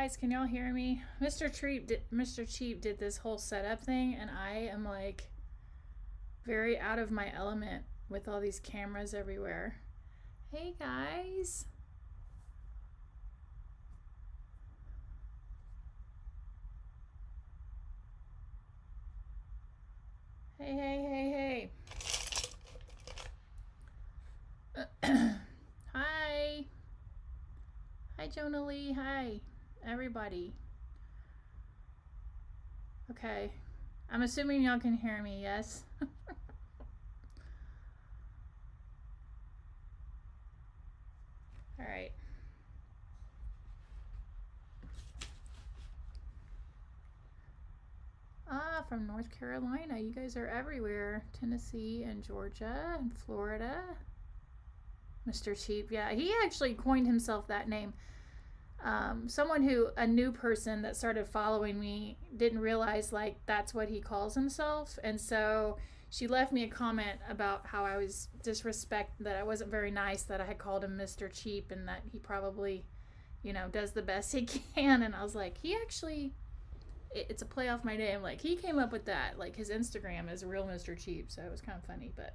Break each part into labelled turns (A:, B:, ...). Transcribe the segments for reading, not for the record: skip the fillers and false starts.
A: guys, can y'all hear me? Mr. Cheap did this whole setup thing, and I am like very out of my element with all these cameras everywhere. Hey guys. Hey, hey, hey, hey. Hi. Hi, Jonah Lee. Hi, everybody. Okay. I'm assuming y'all can hear me, yes? All right. Ah, from North Carolina. You guys are everywhere. Tennessee and Georgia and Florida. Mr. Cheap. Yeah, he actually coined himself that name. A new person that started following me didn't realize like that's what he calls himself. And so she left me a comment about how I was that I wasn't very nice, that I had called him Mr. Cheap and that he probably, does the best he can. And I was like, it's a play off my name. Like he came up with that. Like his Instagram is real Mr. Cheap. So it was kind of funny. But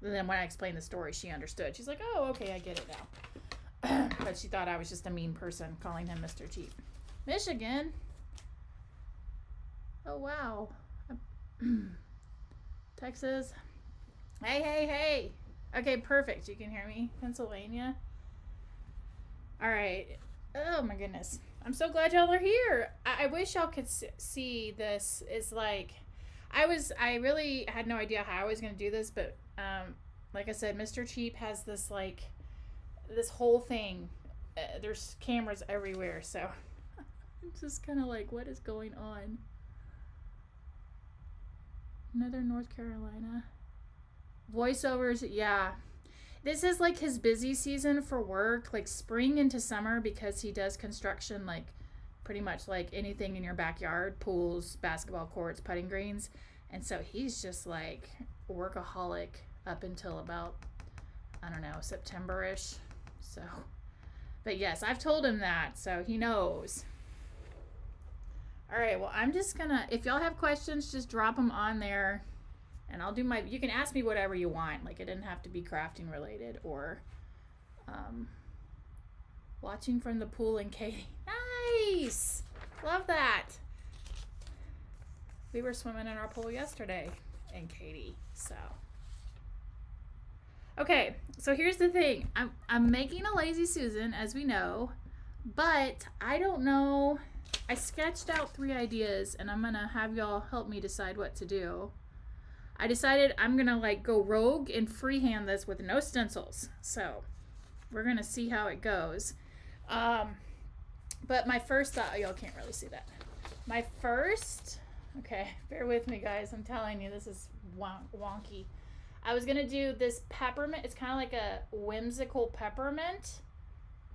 A: then when I explained the story, she understood. She's like, oh, okay, I get it now. But she thought I was just a mean person calling him Mr. Cheap. Michigan? Oh, wow. Texas? Hey, hey, hey. Okay, perfect. You can hear me. Pennsylvania? All right. Oh, my goodness. I'm so glad y'all are here. I wish y'all could see this. It's like, I really had no idea how I was going to do this, but like I said, Mr. Cheap has this like, this whole thing, there's cameras everywhere, so I'm just kind of like, what is going on? Another North Carolina voiceovers. Yeah, this is like his busy season for work, like spring into summer, because he does construction, like pretty much like anything in your backyard, pools, basketball courts, putting greens. And so he's just like workaholic up until about, I don't know, September-ish. So, but yes, I've told him that, so he knows. All right, well, I'm just gonna, if y'all have questions, just drop them on there, and I'll do you can ask me whatever you want. Like, it didn't have to be crafting related or watching from the pool in Katy. Nice! Love that. We were swimming in our pool yesterday in Katy, so. Okay, so here's the thing. I'm making a lazy Susan, as we know, but I don't know. I sketched out 3 ideas, and I'm gonna have y'all help me decide what to do. I decided I'm gonna like go rogue and freehand this with no stencils. So we're gonna see how it goes. But my first thought, y'all can't really see that. Okay, bear with me, guys. I'm telling you, this is wonky. I was gonna do this peppermint. It's kind of like a whimsical peppermint.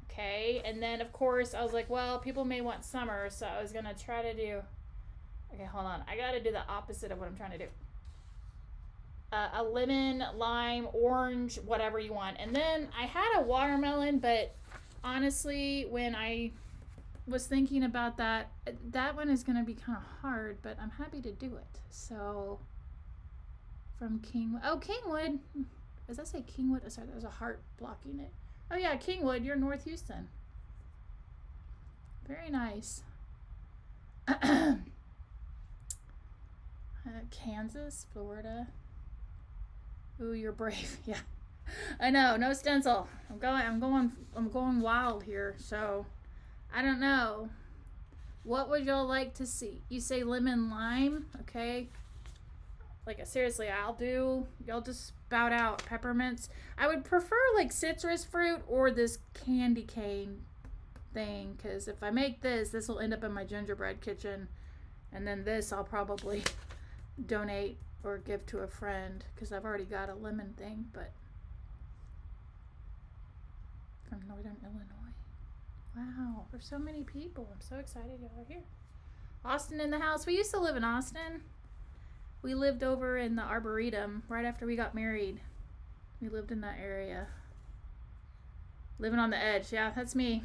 A: Okay, and then of course I was like, well, people may want summer, so I was gonna try to do. Okay, hold on. I gotta do the opposite of what I'm trying to do. A lemon, lime, orange, whatever you want. And then I had a watermelon, but honestly, when I was thinking about that one is gonna be kind of hard, but I'm happy to do it. So. From Kingwood. Oh, Kingwood. Does that say Kingwood? Oh, sorry, there's a heart blocking it. Oh, yeah, Kingwood. You're North Houston. Very nice. Kansas, Florida. Ooh, you're brave. Yeah, I know. No stencil. I'm going wild here. So, I don't know. What would y'all like to see? You say lemon lime, okay? Like, seriously, y'all just spout out peppermints. I would prefer like citrus fruit or this candy cane thing, because if I make this will end up in my gingerbread kitchen, and then this I'll probably donate or give to a friend, because I've already got a lemon thing. But from Northern Illinois. Wow, there's so many people. I'm so excited y'all are here. Austin in the house. We used to live in Austin. We lived over in the Arboretum right after we got married. We lived in that area. Living on the edge. Yeah, that's me.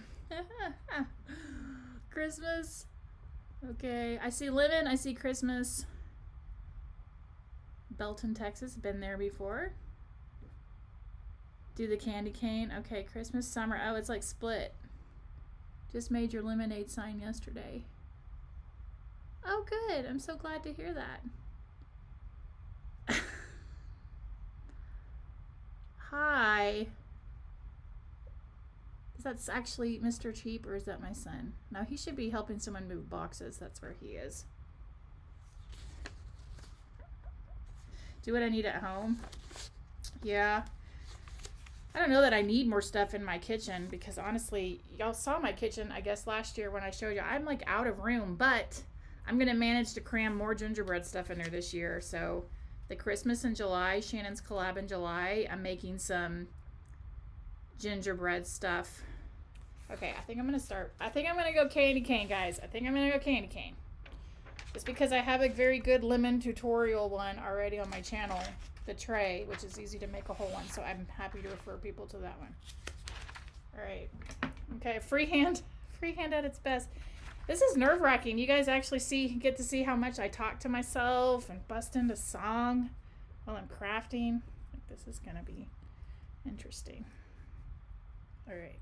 A: Christmas. Okay, I see lemon, I see Christmas. Belton, Texas, been there before. Do the candy cane. Okay, Christmas, summer. Oh, it's like split. Just made your lemonade sign yesterday. Oh, good. I'm so glad to hear that. Hi. Is that actually Mr. Cheap or is that my son? No, he should be helping someone move boxes. That's where he is. Do what I need at home. Yeah. I don't know that I need more stuff in my kitchen because honestly, y'all saw my kitchen, I guess, last year when I showed you. I'm like out of room, but I'm going to manage to cram more gingerbread stuff in there this year. So the Christmas in July, Shannon's collab in July, I'm making some gingerbread stuff. Okay, I think I'm going to go candy cane, guys. I think I'm going to go candy cane. Just because I have a very good lemon tutorial one already on my channel, the tray, which is easy to make a whole one. So I'm happy to refer people to that one. All right. Okay, freehand at its best. This is nerve-wracking. You guys actually get to see how much I talk to myself and bust into song while I'm crafting. This is gonna be interesting. All right.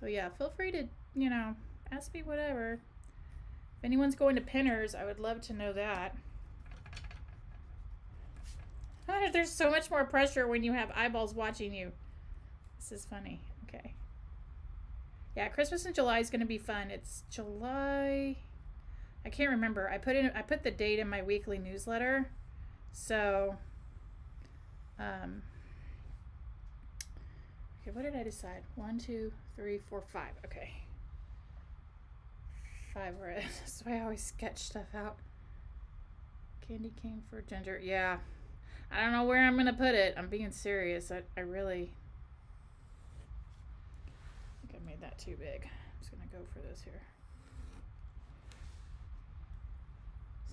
A: So yeah, feel free to, ask me whatever. If anyone's going to Pinners, I would love to know that. There's so much more pressure when you have eyeballs watching you. This is funny. Okay. Yeah, Christmas in July is going to be fun. It's July. I can't remember. I put the date in my weekly newsletter. So, okay, what did I decide? 1, 2, 3, 4, 5. Okay. 5 red. That's why I always sketch stuff out. Candy cane for ginger. Yeah. I don't know where I'm going to put it. I'm being serious. I really think I made that too big. I'm just going to go for this here.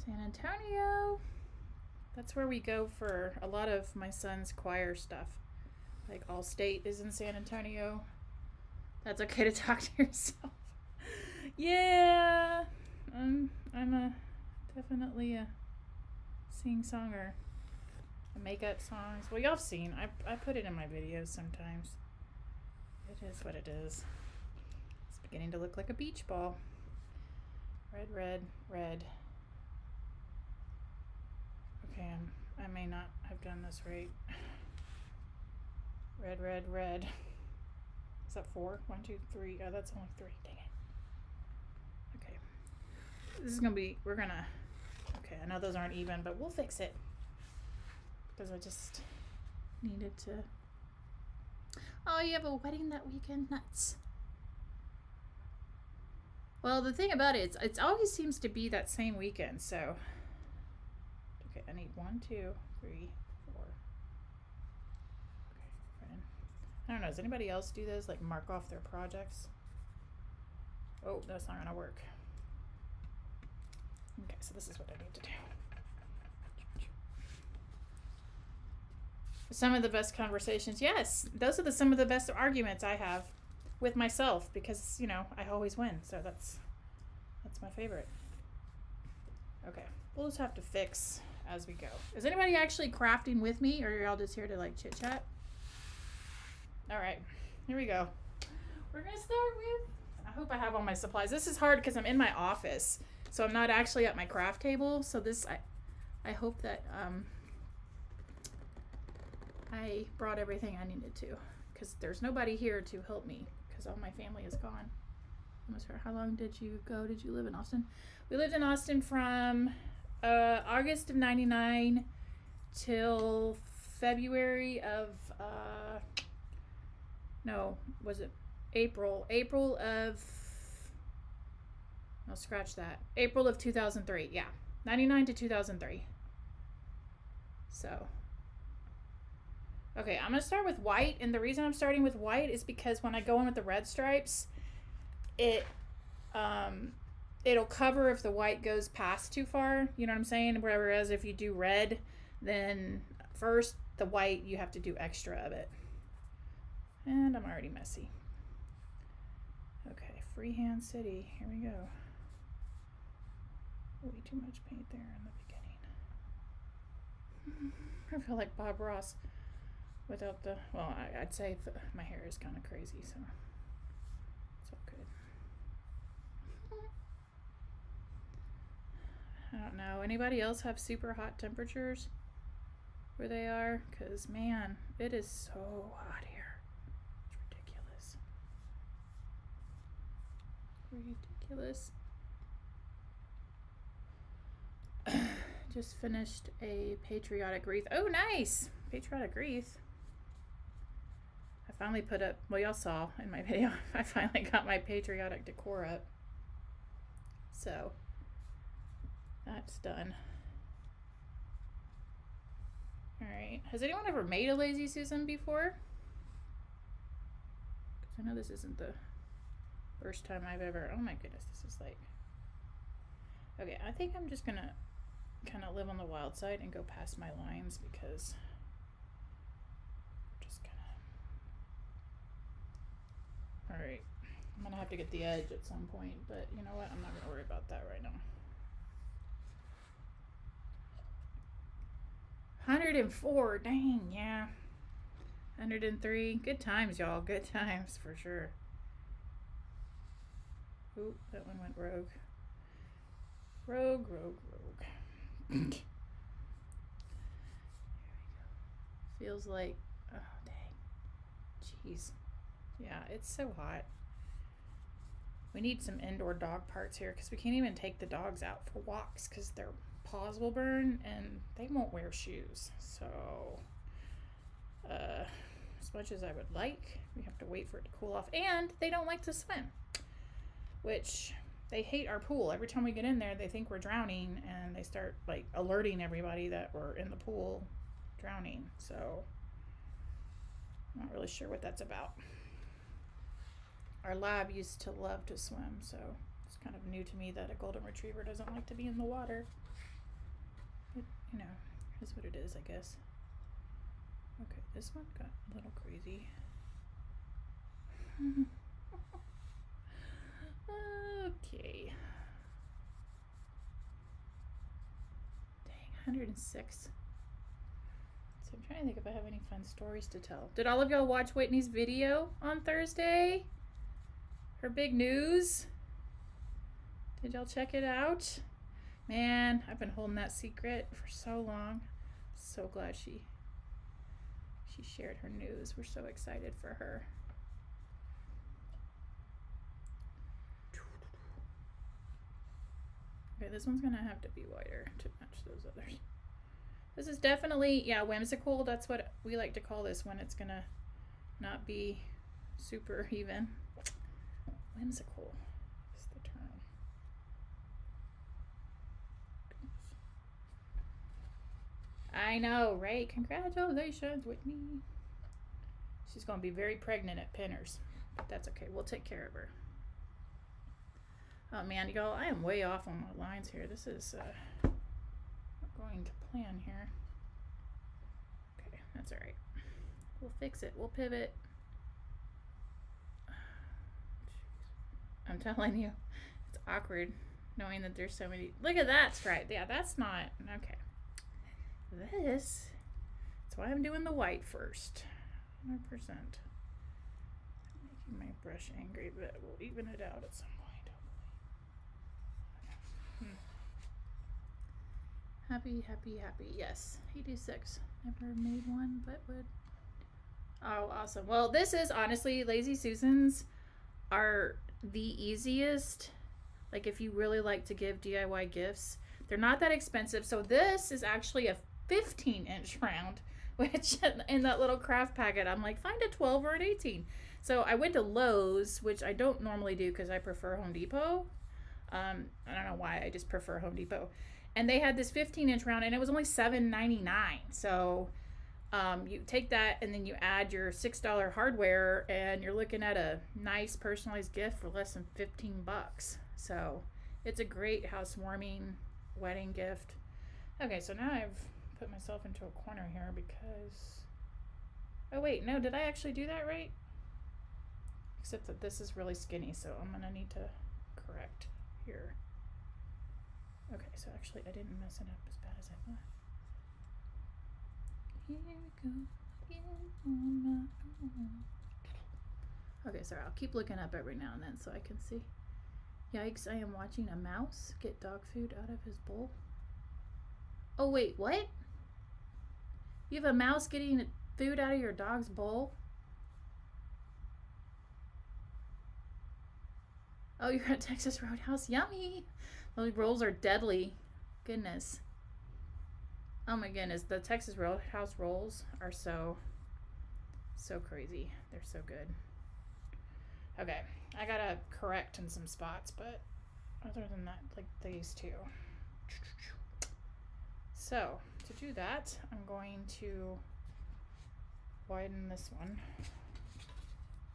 A: San Antonio. That's where we go for a lot of my son's choir stuff. Like All State is in San Antonio. That's okay to talk to yourself. Yeah. I'm definitely a sing-songer. Makeup songs. Well, y'all have seen. I put it in my videos sometimes. It is what it is. It's beginning to look like a beach ball. Red, red, red. Okay, I may not have done this right. Red, red, red. Is that 4? 1, 2, 3. Oh, that's only 3. Dang it. Okay. This is gonna be. Okay, I know those aren't even, but we'll fix it. Because I just needed to. Oh, you have a wedding that weekend? Nuts. Well, the thing about it, it always seems to be that same weekend, so. Okay, I need 1, 2, 3, 4. Okay, fine. I don't know, does anybody else do this? Like mark off their projects? Oh, that's not gonna work. Okay, so this is what I need to do. Some of the best conversations. Yes, those are some of the best arguments I have with myself because, I always win. So that's my favorite. Okay, we'll just have to fix as we go. Is anybody actually crafting with me or are y'all just here to like chit chat? All right, here we go. We're going to start with, I hope I have all my supplies. This is hard because I'm in my office. So I'm not actually at my craft table. So this, I hope that, I brought everything I needed to because there's nobody here to help me because all my family is gone. I'm not sure. How long did you go? Did you live in Austin? We lived in Austin from August of 99 till February of no, was it April of, I'll scratch that. April of 2003. Yeah, 99 to 2003. So okay, I'm going to start with white, and the reason I'm starting with white is because when I go in with the red stripes, it'll cover if the white goes past too far, you know what I'm saying? Whereas if you do red, then first the white, you have to do extra of it. And I'm already messy. Okay, Freehand City. Here we go. Way too much paint there in the beginning. I feel like Bob Ross without the, well, I'd say my hair is kind of crazy, so it's all good. I don't know. Anybody else have super hot temperatures where they are? Because, man, it is so hot here. It's ridiculous. Just finished a patriotic wreath. Oh, nice! Patriotic wreath. I finally put up, well, y'all saw in my video, I finally got my patriotic decor up. So, that's done. Alright. Has anyone ever made a lazy Susan before? Because I know this isn't the first time I've ever, oh my goodness, this is like, okay, I think I'm just gonna kind of live on the wild side and go past my lines because I'm just gonna, alright, I'm gonna have to get the edge at some point, but you know what, I'm not gonna worry about that right now. 104, dang, yeah. 103, good times, y'all, good times for sure. Ooh, that one went rogue. Rogue. There we go. Feels like, oh dang, jeez. Yeah, it's so hot. We need some indoor dog parts here because we can't even take the dogs out for walks because their paws will burn and they won't wear shoes. So, as much as I would like, we have to wait for it to cool off, and they don't like to swim, which they hate our pool. Every time we get in there, they think we're drowning and they start like alerting everybody that we're in the pool drowning. So I'm not really sure what that's about. Our lab used to love to swim, so it's kind of new to me that a golden retriever doesn't like to be in the water. But, you know, is what it is, I guess. Okay, this one got a little crazy. Okay. Dang, 106. So I'm trying to think if I have any fun stories to tell. Did all of y'all watch Whitney's video on Thursday? Her big news? Did y'all check it out? Man, I've been holding that secret for so long. So glad she shared her news. We're so excited for her. Okay, this one's gonna have to be wider to match those others. This is definitely, yeah, whimsical. That's what we like to call this when it's gonna not be super even. Whimsical is the term. I know, right? Congratulations, Whitney. She's gonna be very pregnant at Pinners, but that's okay. We'll take care of her. Oh man, y'all, I am way off on my lines here. This is not going to plan here. Okay, that's all right. We'll fix it. We'll pivot. I'm telling you, it's awkward knowing that there's so many. Look at that stripe. Yeah, that's not, okay. This, that's why I'm doing the white first. 100%. Making my brush angry, but we'll even it out at some point, hopefully. Happy. Yes, 86. Never made one, but would. Oh, awesome. Well, this is honestly, Lazy Susans are the easiest. Like if you really like to give DIY gifts, they're not that expensive. So this is actually a 15-inch round, which in that little craft packet, I'm like, find a 12 or an 18. So I went to Lowe's, which I don't normally do because I prefer Home Depot. I don't know why, I just prefer Home Depot. And they had this 15-inch round and it was only $7.99. So you take that and then you add your $6 hardware and you're looking at a nice personalized gift for less than 15 bucks. So it's a great housewarming wedding gift. Okay, so now I've put myself into a corner here because, oh wait, no, did I actually do that right? Except that this is really skinny, so I'm gonna need to correct here. Okay, so actually I didn't mess it up as bad as I thought. Here we go. Okay, sorry, I'll keep looking up every now and then so I can see. Yikes, I am watching a mouse get dog food out of his bowl. Oh wait, what? You have a mouse getting food out of your dog's bowl? Oh, you're at Texas Roadhouse? Yummy! Those rolls are deadly. Goodness. Oh my goodness, the Texas Roadhouse rolls are so crazy. They're so good. Okay, I gotta correct in some spots, but other than that, like these two. So, to do that, I'm going to widen this one.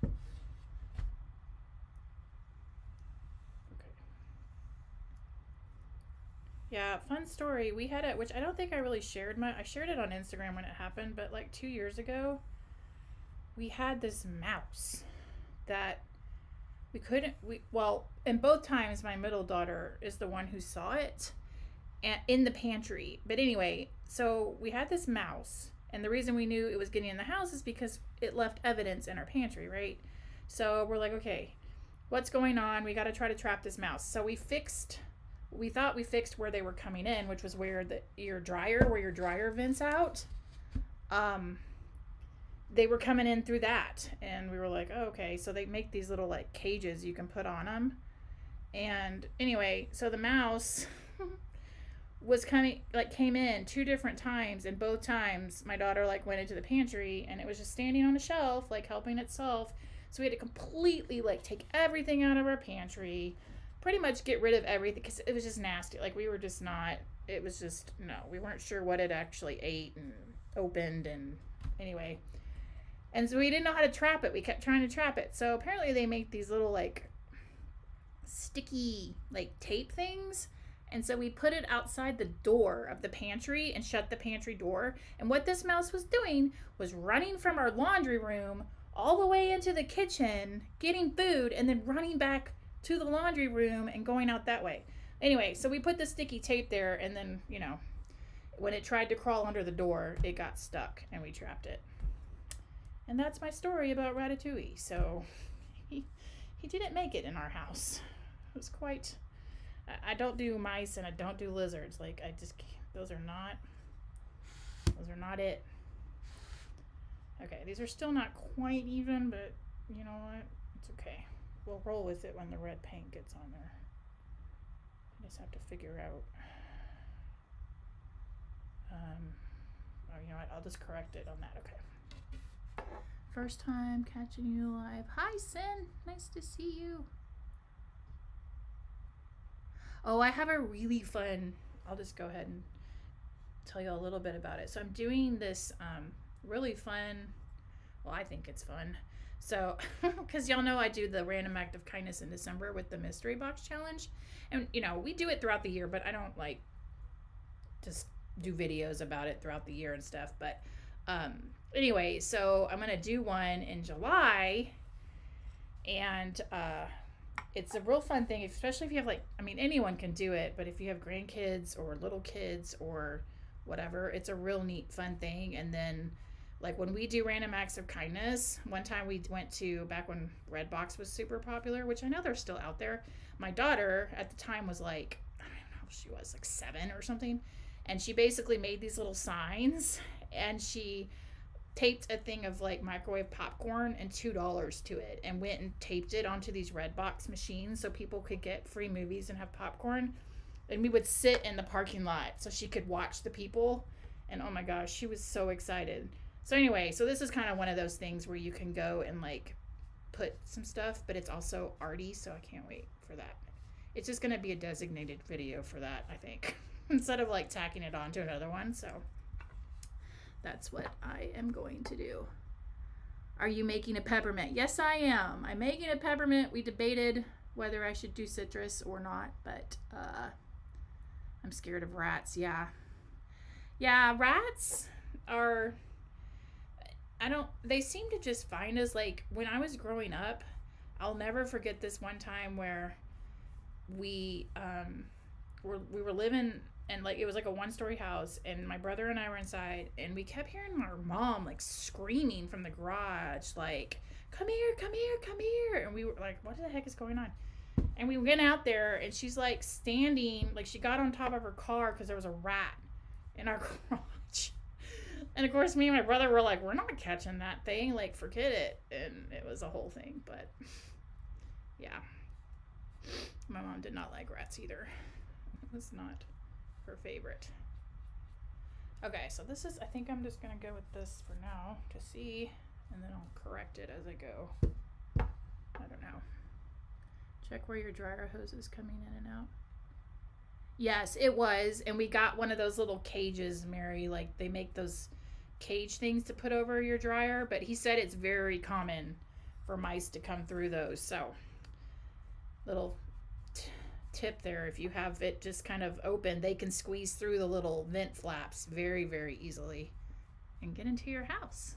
A: Okay. Yeah, fun story. We had it, which I don't think I really shared I shared it on Instagram when it happened, but like 2 years ago, we had this mouse that and both times my middle daughter is the one who saw it in the pantry. But anyway, so we had this mouse, and the reason we knew it was getting in the house is because it left evidence in our pantry, right? So we're like, okay, what's going on? We got to try to trap this mouse. So we thought we fixed where they were coming in, which was where your dryer vents out. They were coming in through that, and we were like, oh, okay. So they make these little like cages you can put on them. And anyway, so the mouse came in 2 different times, and both times my daughter like went into the pantry, and it was just standing on a shelf like helping itself. So we had to completely like take everything out of our pantry, pretty much get rid of everything, because it was just nasty. Like we weren't sure what it actually ate and opened, and anyway. And so we didn't know how to trap it. We kept trying to trap it. So apparently they make these little like sticky like tape things. And so we put it outside the door of the pantry and shut the pantry door. And what this mouse was doing was running from our laundry room all the way into the kitchen, getting food, and then running back to the laundry room and going out that way. Anyway, so we put the sticky tape there, and then, when it tried to crawl under the door, it got stuck and we trapped it. And that's my story about Ratatouille. So he didn't make it in our house. It was quite... I don't do mice and I don't do lizards. Like, I just can't. Those are not it. Okay, these are still not quite even, but you know what? It's okay. We'll roll with it when the red paint gets on there. I just have to figure out... you know what? I'll just correct it on that. Okay. First time catching you live. Hi, Sin. Nice to see you. Oh, I have a really fun... I'll just go ahead and tell you a little bit about it. So I'm doing this really fun... Well, I think it's fun. So, because y'all know I do the Random Act of Kindness in December with the Mystery Box Challenge. And, we do it throughout the year, but I don't, just do videos about it throughout the year and stuff. But... anyway, so I'm going to do one in July, and it's a real fun thing, especially if you have anyone can do it, but if you have grandkids or little kids or whatever, it's a real neat, fun thing. And then when we do Random Acts of Kindness, one time we went to, back when Redbox was super popular, which I know they're still out there. My daughter at the time was I don't know, she was 7 or something. And she basically made these little signs, and she taped a thing of microwave popcorn and $2 to it, and went and taped it onto these Redbox machines so people could get free movies and have popcorn. And we would sit in the parking lot so she could watch the people. And oh my gosh, she was so excited. So anyway, so this is kind of one of those things where you can go and put some stuff, but it's also arty, so I can't wait for that. It's just going to be a designated video for that, I think, instead of tacking it onto another one. So that's what I am going to do. Are you making a peppermint? Yes, I am. I'm making a peppermint. We debated whether I should do citrus or not, but I'm scared of rats. Yeah, rats are... they seem to just find us. When I was growing up, I'll never forget this one time where we we were living, and like it was like a 1-story house, and my brother and I were inside, and we kept hearing our mom like screaming from the garage, like, come here, come here, come here. And we were like, what the heck is going on? And we went out there, and she's like standing, like she got on top of her car because there was a rat in our garage. And of course, me and my brother were like, we're not catching that thing, like, forget it. And it was a whole thing, but yeah. My mom did not like rats either. It was not her favorite. Okay, so this is, I think I'm just gonna go with this for now to see, and then I'll correct it as I go. I don't know. Check where your dryer hose is coming in and out. Yes, it was, and we got one of those little cages, Mary, like they make those cage things to put over your dryer, but he said it's very common for mice to come through those. So little tip there, if you have it just kind of open, they can squeeze through the little vent flaps very, very easily and get into your house.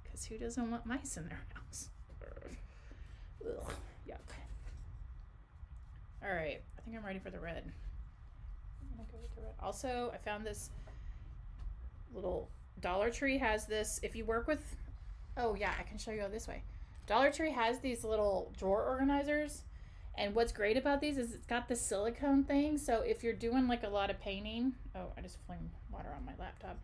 A: Because who doesn't want mice in their house? Ugh, yuck. All right, I think I'm ready for the red. I'm gonna go with the red. Also, I found this little Dollar Tree has this. If you work with, oh yeah, I can show you this way. Dollar Tree has these little drawer organizers, and what's great about these is it's got the silicone thing. So if you're doing like a lot of painting, oh, I just flamed water on my laptop.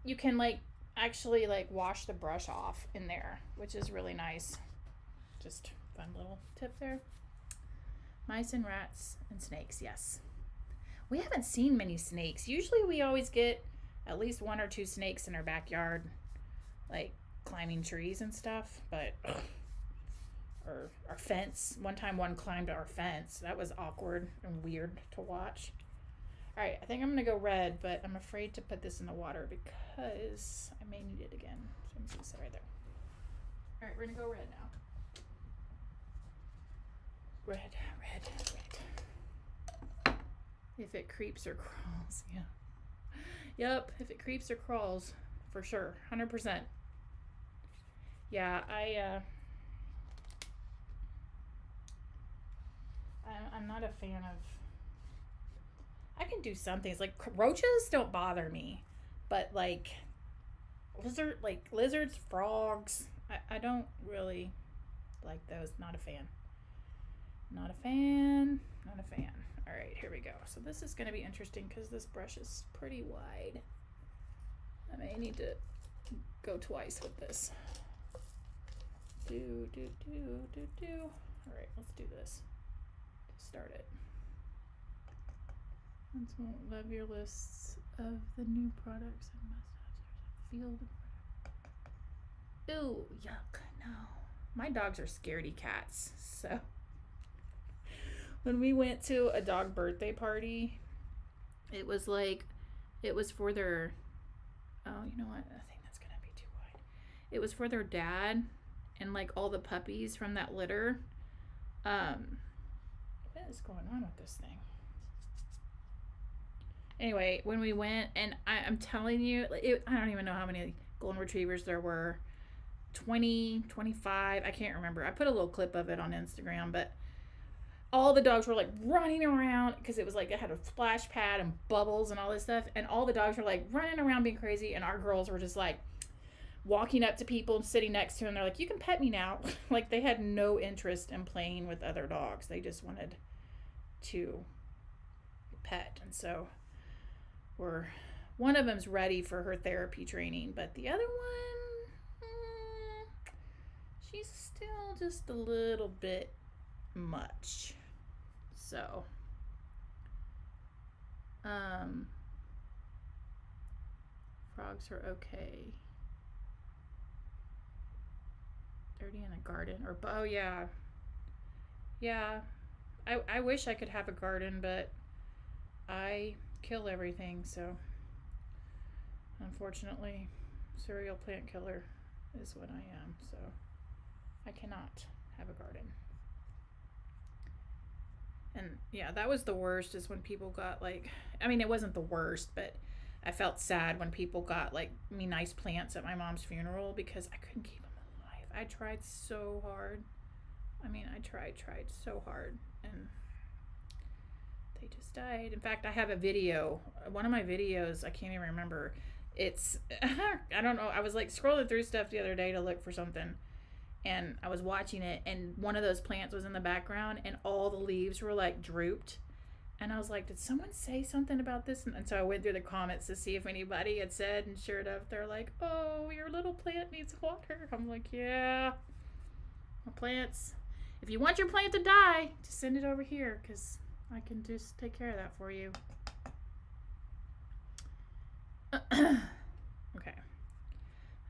A: You can like actually like wash the brush off in there, which is really nice. Just fun little tip there. Mice and rats and snakes, yes. We haven't seen many snakes. Usually we always get at least 1 or 2 snakes in our backyard, like climbing trees and stuff, but or our fence. One time one climbed our fence. That was awkward and weird to watch. All right, I think I'm gonna go red, but I'm afraid to put this in the water because I may need it again. So I'm just gonna sit right there. All right, we're gonna go red now. Red, red, red. If it creeps or crawls, yeah. Yep, if it creeps or crawls, for sure, 100%. Yeah, I'm not a fan of, I can do some things, like roaches don't bother me, but like lizards, frogs, I don't really like those. Not a fan. Not a fan, not a fan. All right, here we go. So this is going to be interesting because this brush is pretty wide. I may need to go twice with this. Do. All right, let's do this to start it. Let's love your lists of the new products and must-haves. There's a field. Ooh, yuck, no. My dogs are scaredy cats, so when we went to a dog birthday party, it was for their, oh, you know what? I think that's going to be too wide. It was for their dad and like all the puppies from that litter. What is going on with this thing? Anyway, when we went, and I'm telling you, I don't even know how many golden retrievers there were. 20, 25, I can't remember. I put a little clip of it on Instagram, but all the dogs were like running around because it was like it had a splash pad and bubbles and all this stuff, and all the dogs were like running around being crazy, and our girls were just like walking up to people and sitting next to them. They're like, you can pet me now. Like they had no interest in playing with other dogs. They just wanted to pet. And so one of them's ready for her therapy training, but the other one, she's still just a little bit much. So frogs are okay. Dirty in a garden, or oh yeah, I wish I could have a garden, but I kill everything, so unfortunately cereal plant killer is what I am, so I cannot have a garden. And yeah, that was the worst, is when people got like, I mean, it wasn't the worst, but I felt sad when people got like me nice plants at my mom's funeral because I couldn't keep them alive. I tried so hard. I mean, I tried so hard, and they just died. In fact, I have a video. One of my videos, I can't even remember. It's, I don't know. I was like scrolling through stuff the other day to look for something, and I was watching it, and one of those plants was in the background, and all the leaves were like drooped. And I was like, did someone say something about this? And so I went through the comments to see if anybody had said, and sure enough, they're like, oh, your little plant needs water. I'm like, yeah, my plants. If you want your plant to die, just send it over here, because I can just take care of that for you. Okay.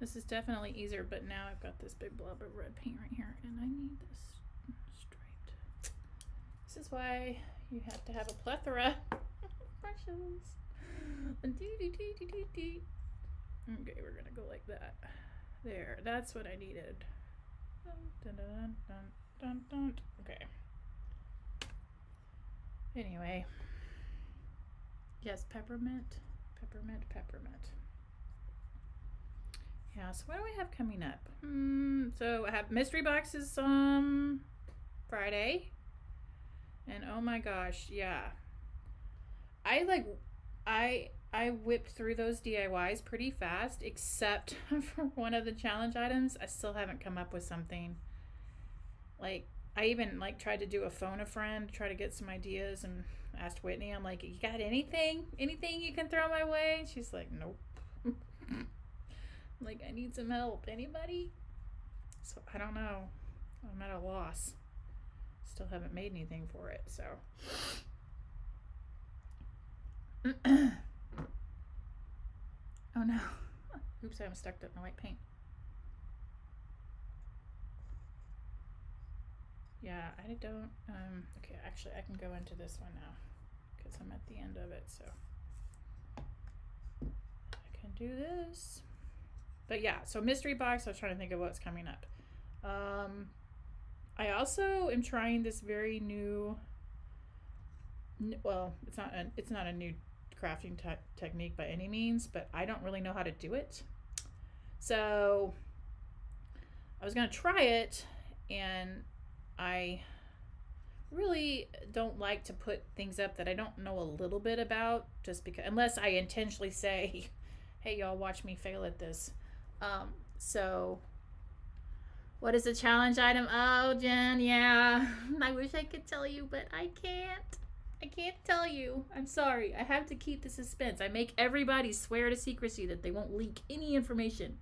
A: This is definitely easier, but now I've got this big blob of red paint right here, and I need this striped. This is why you have to have a plethora of brushes. Okay, we're gonna go like that. There, that's what I needed. Dun, dun, dun, dun, dun. Okay. Anyway. Yes, peppermint. Yeah, so what do we have coming up? So I have mystery boxes Friday. And oh my gosh, yeah. I whipped through those DIYs pretty fast, except for one of the challenge items. I still haven't come up with something. Like, I even like tried to do a phone a friend, try to get some ideas, and asked Whitney, I'm like, you got anything you can throw my way? She's like, nope. I'm like, I need some help. Anybody? So I don't know. I'm at a loss. Still haven't made anything for it, so. Oh no. Oops, I stuck up my white paint. Yeah, I don't, okay, actually I can go into this one now, because I'm at the end of it, so. I can do this. But yeah, so mystery box, I was trying to think of what's coming up. I also am trying this very new, well, it's not a new crafting technique by any means, but I don't really know how to do it. So I was gonna try it, and I really don't like to put things up that I don't know a little bit about, just because, unless I intentionally say, hey y'all, watch me fail at this. So what is the challenge item? Oh, Jen, yeah. I wish I could tell you, but I can't. I can't tell you. I'm sorry. I have to keep the suspense. I make everybody swear to secrecy that they won't leak any information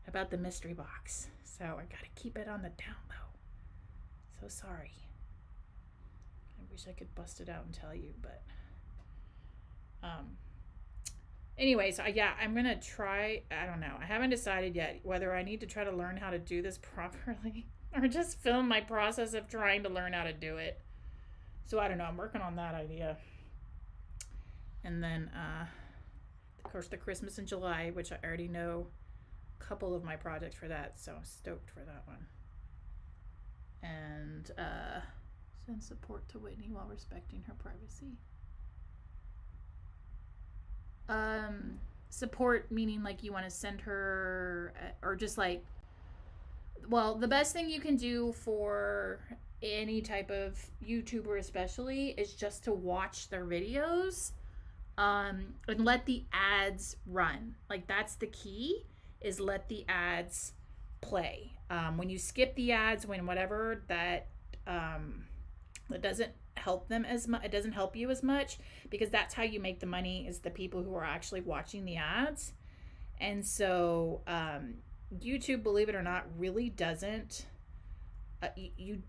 A: about the mystery box. So I gotta keep it on the down low. So sorry. I wish I could bust it out and tell you, but anyway, so yeah, I'm gonna try. I don't know. I haven't decided yet whether I need to try to learn how to do this properly or just film my process of trying to learn how to do it. So I don't know. I'm working on that idea. And then, of course, the Christmas in July, which I already know a couple of my projects for that, so I'm stoked for that one. And send support to Whitney while respecting her privacy. Support meaning like you want to send her, or just like, well, the best thing you can do for any type of YouTuber especially is just to watch their videos, and let the ads run. Like, that's the key, is let the ads play. When you skip the ads, when whatever, that doesn't help them as much. It doesn't help you as much, because that's how you make the money, is the people who are actually watching the ads. And so YouTube, believe it or not, really doesn't, you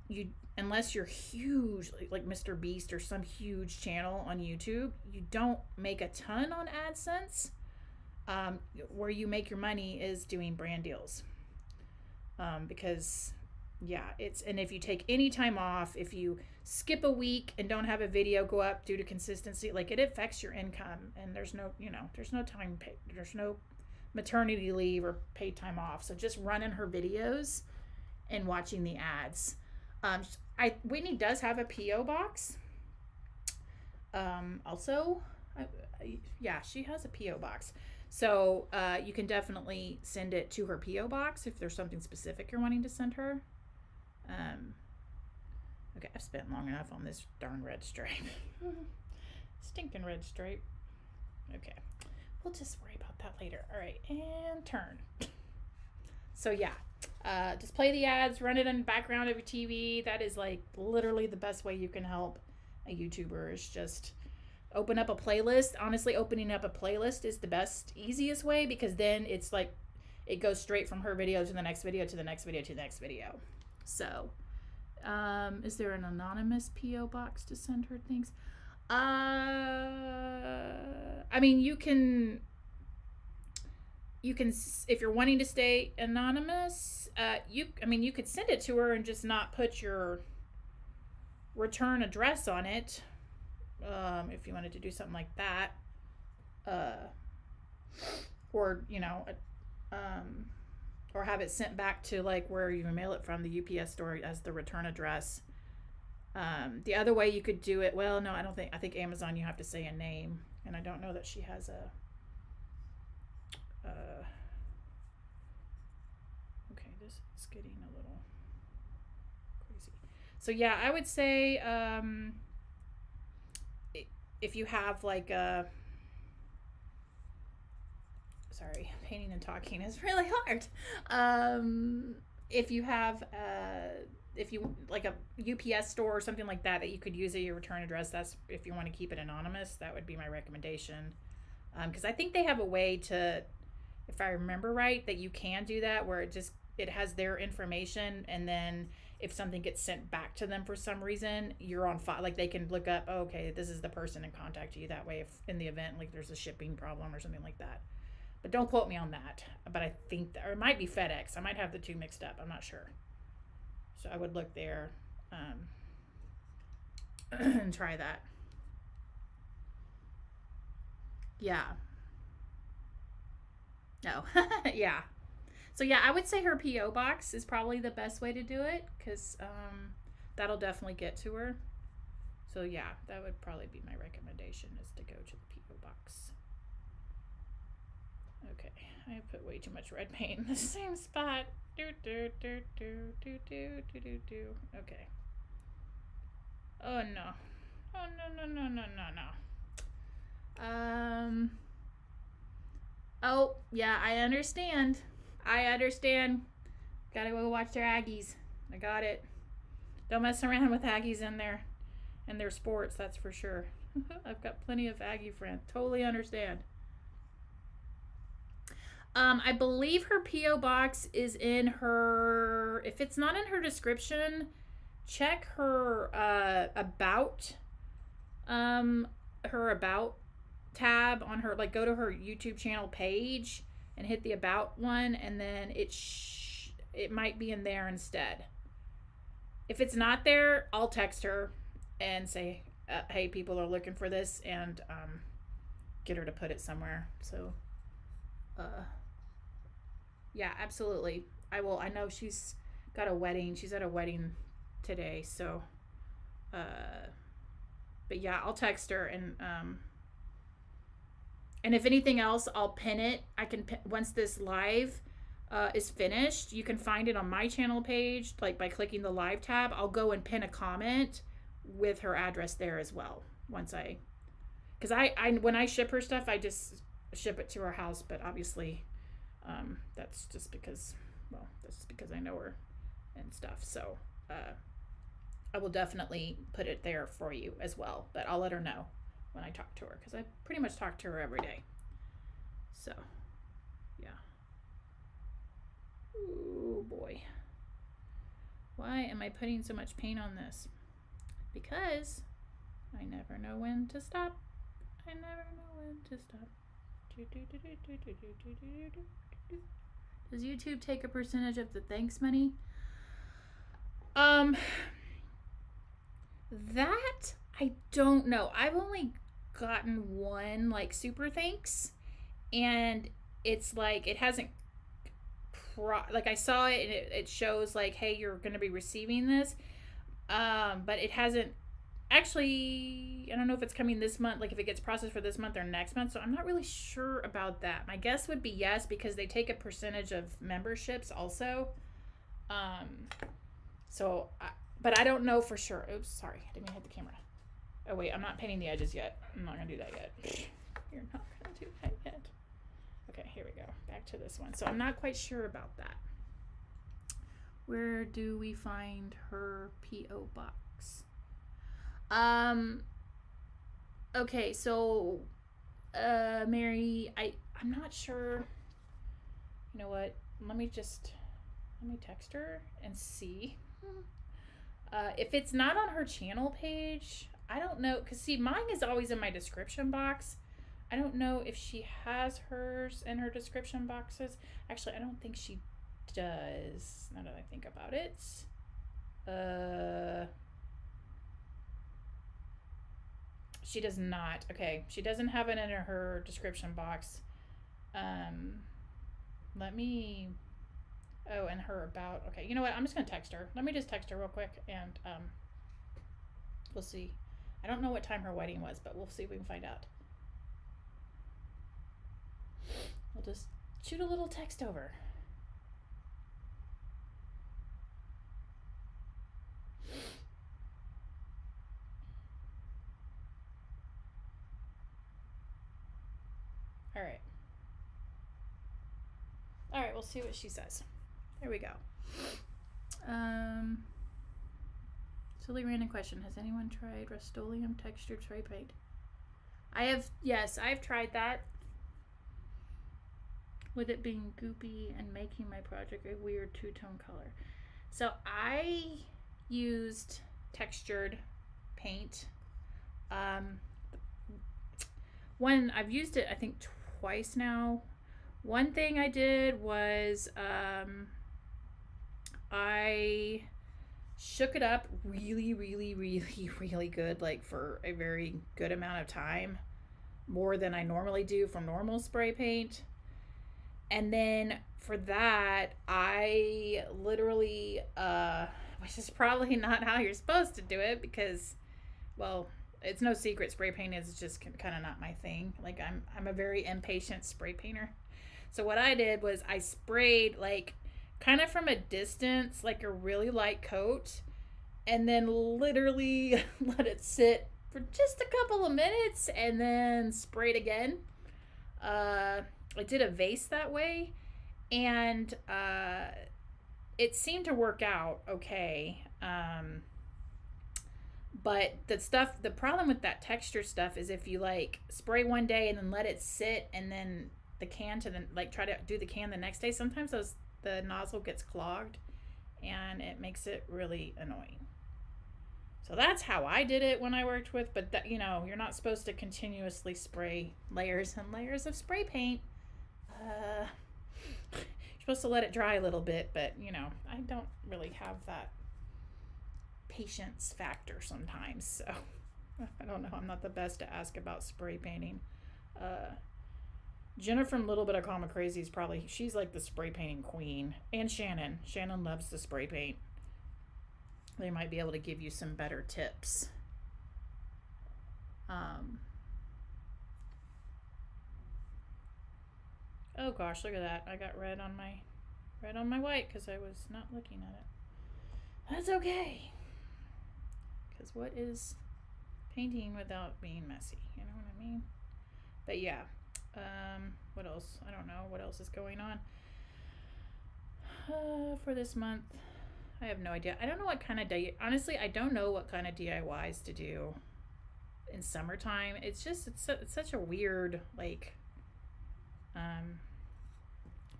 A: unless you're huge, like Mr. Beast or some huge channel on YouTube, you don't make a ton on AdSense. Where you make your money is doing brand deals, because yeah, and if you take any time off, if you skip a week and don't have a video go up due to consistency, like, it affects your income. And there's no, there's no time pay, there's no maternity leave or paid time off. So just running her videos and watching the ads. Whitney does have a PO box. Also, yeah, she has a PO box. So you can definitely send it to her P.O. box if there's something specific you're wanting to send her. Okay, I've spent long enough on this darn red stripe. Stinking red stripe. Okay, we'll just worry about that later. All right, and turn. So yeah, just play the ads, run it in the background of your TV. That is like literally the best way you can help a YouTuber, is just open up a playlist. Honestly, opening up a playlist is the best, easiest way, because then it's like it goes straight from her video to the next video to the next video to the next video. So is there an anonymous P.O. box to send her things? I mean, you can, if you're wanting to stay anonymous, you could send it to her and just not put your return address on it. If you wanted to do something like that, or or have it sent back to like where you mail it from, the UPS store, as the return address. The other way you could do it, well, no, I think Amazon, you have to say a name, and I don't know that she has a okay, this is getting a little crazy. So yeah, I would say if you have like a, sorry, painting and talking is really hard. If you have if you like a UPS store or something like that you could use as your return address, that's if you want to keep it anonymous, that would be my recommendation. Because I think they have a way to, if I remember right, that you can do that where it has their information, and then if something gets sent back to them for some reason, you're on file. Like they can look up, oh, okay, this is the person, and contact you that way if in the event like there's a shipping problem or something like that. But don't quote me on that. But I think or it might be FedEx. I might have the two mixed up. I'm not sure. So I would look there and try that. Yeah. No. Yeah. So yeah, I would say her P.O. box is probably the best way to do it, because that'll definitely get to her. So yeah, that would probably be my recommendation, is to go to the P.O. box. Okay, I put way too much red paint in the same spot. Okay. Oh no. Oh no. Oh yeah, I understand. Gotta go watch their Aggies. I got it. Don't mess around with Aggies in their sports, that's for sure. I've got plenty of Aggie friends. Totally understand. I believe her P.O. box is in her, if it's not in her description, check her about tab on her, like go to her YouTube channel page and hit the about one, and then it might be in there instead. If it's not there, I'll text her and say, hey, people are looking for this, and get her to put it somewhere. So yeah, absolutely. I will. I know she's got a wedding. She's at a wedding today, so but yeah, I'll text her, and if anything else, I'll pin it. I can once this live is finished, you can find it on my channel page, like by clicking the live tab. I'll go and pin a comment with her address there as well. Because I when I ship her stuff, I just ship it to her house, but obviously that's just because I know her and stuff. So I will definitely put it there for you as well, but I'll let her know when I talk to her, because I pretty much talk to her every day. So yeah. Oh boy, why am I putting so much paint on this? Because I never know when to stop. Does YouTube take a percentage of the thanks money? That I don't know. I've only gotten one like super thanks, and it's like it hasn't like I saw it and it shows like, hey, you're going to be receiving this, but it hasn't Actually, I don't know if it's coming this month, like if it gets processed for this month or next month, so I'm not really sure about that. My guess would be yes, because they take a percentage of memberships also. Um, but I don't know for sure. Oops, sorry, I didn't mean to hit the camera. Oh wait, I'm not painting the edges yet. I'm not gonna do that yet. You're not gonna do that yet. Okay, here we go. Back to this one. So I'm not quite sure about that. Where do we find her P.O. box? Okay, so Mary, I'm not sure. You know what? Let me text her and see. If it's not on her channel page, I don't know, because see, mine is always in my description box. I don't know if she has hers in her description boxes. Actually, I don't think she does, now that I think about it. She does not. Okay, she doesn't have it in her description box. Let me... Oh, and her about... Okay, you know what? I'm just going to text her. Let me just text her real quick, and we'll see. I don't know what time her wedding was, but we'll see if we can find out. We'll just shoot a little text over. All right. All right, we'll see what she says. There we go. Silly random question. Has anyone tried Rust-Oleum textured spray paint? I have, yes, I've tried that. With it being goopy and making my project a weird two-tone color. So I used textured paint. One, I've used it I think twice now. One thing I did was I shook it up really, really, really, really good, like for a very good amount of time, more than I normally do for normal spray paint. And then for that, I literally, which is probably not how you're supposed to do it, because, well, it's no secret, spray paint is just kind of not my thing. Like I'm a very impatient spray painter. So what I did was I sprayed like kind of from a distance, like a really light coat, and then literally let it sit for just a couple of minutes and then sprayed again. I did a vase that way, and it seemed to work out okay. But the problem with that texture stuff is if you like spray one day and then let it sit, and then the can to then like try to do the can the next day, sometimes the nozzle gets clogged and it makes it really annoying. So that's how I did it when I worked with, but that, you know, you're not supposed to continuously spray layers and layers of spray paint. You're supposed to let it dry a little bit, but you know, I don't really have that patience factor sometimes, so I don't know. I'm not the best to ask about spray painting. Jenna from Little Bit of Comic Crazy is probably, she's like the spray painting queen. And Shannon loves the spray paint. They might be able to give you some better tips. Oh gosh, look at that. I got red on my white because I was not looking at it. That's okay. Because what is painting without being messy? You know what I mean? But yeah. What else? I don't know what else is going on for this month. I have no idea. I don't know what kind of honestly, I don't know what kind of DIYs to do in summertime. It's just it's such a weird like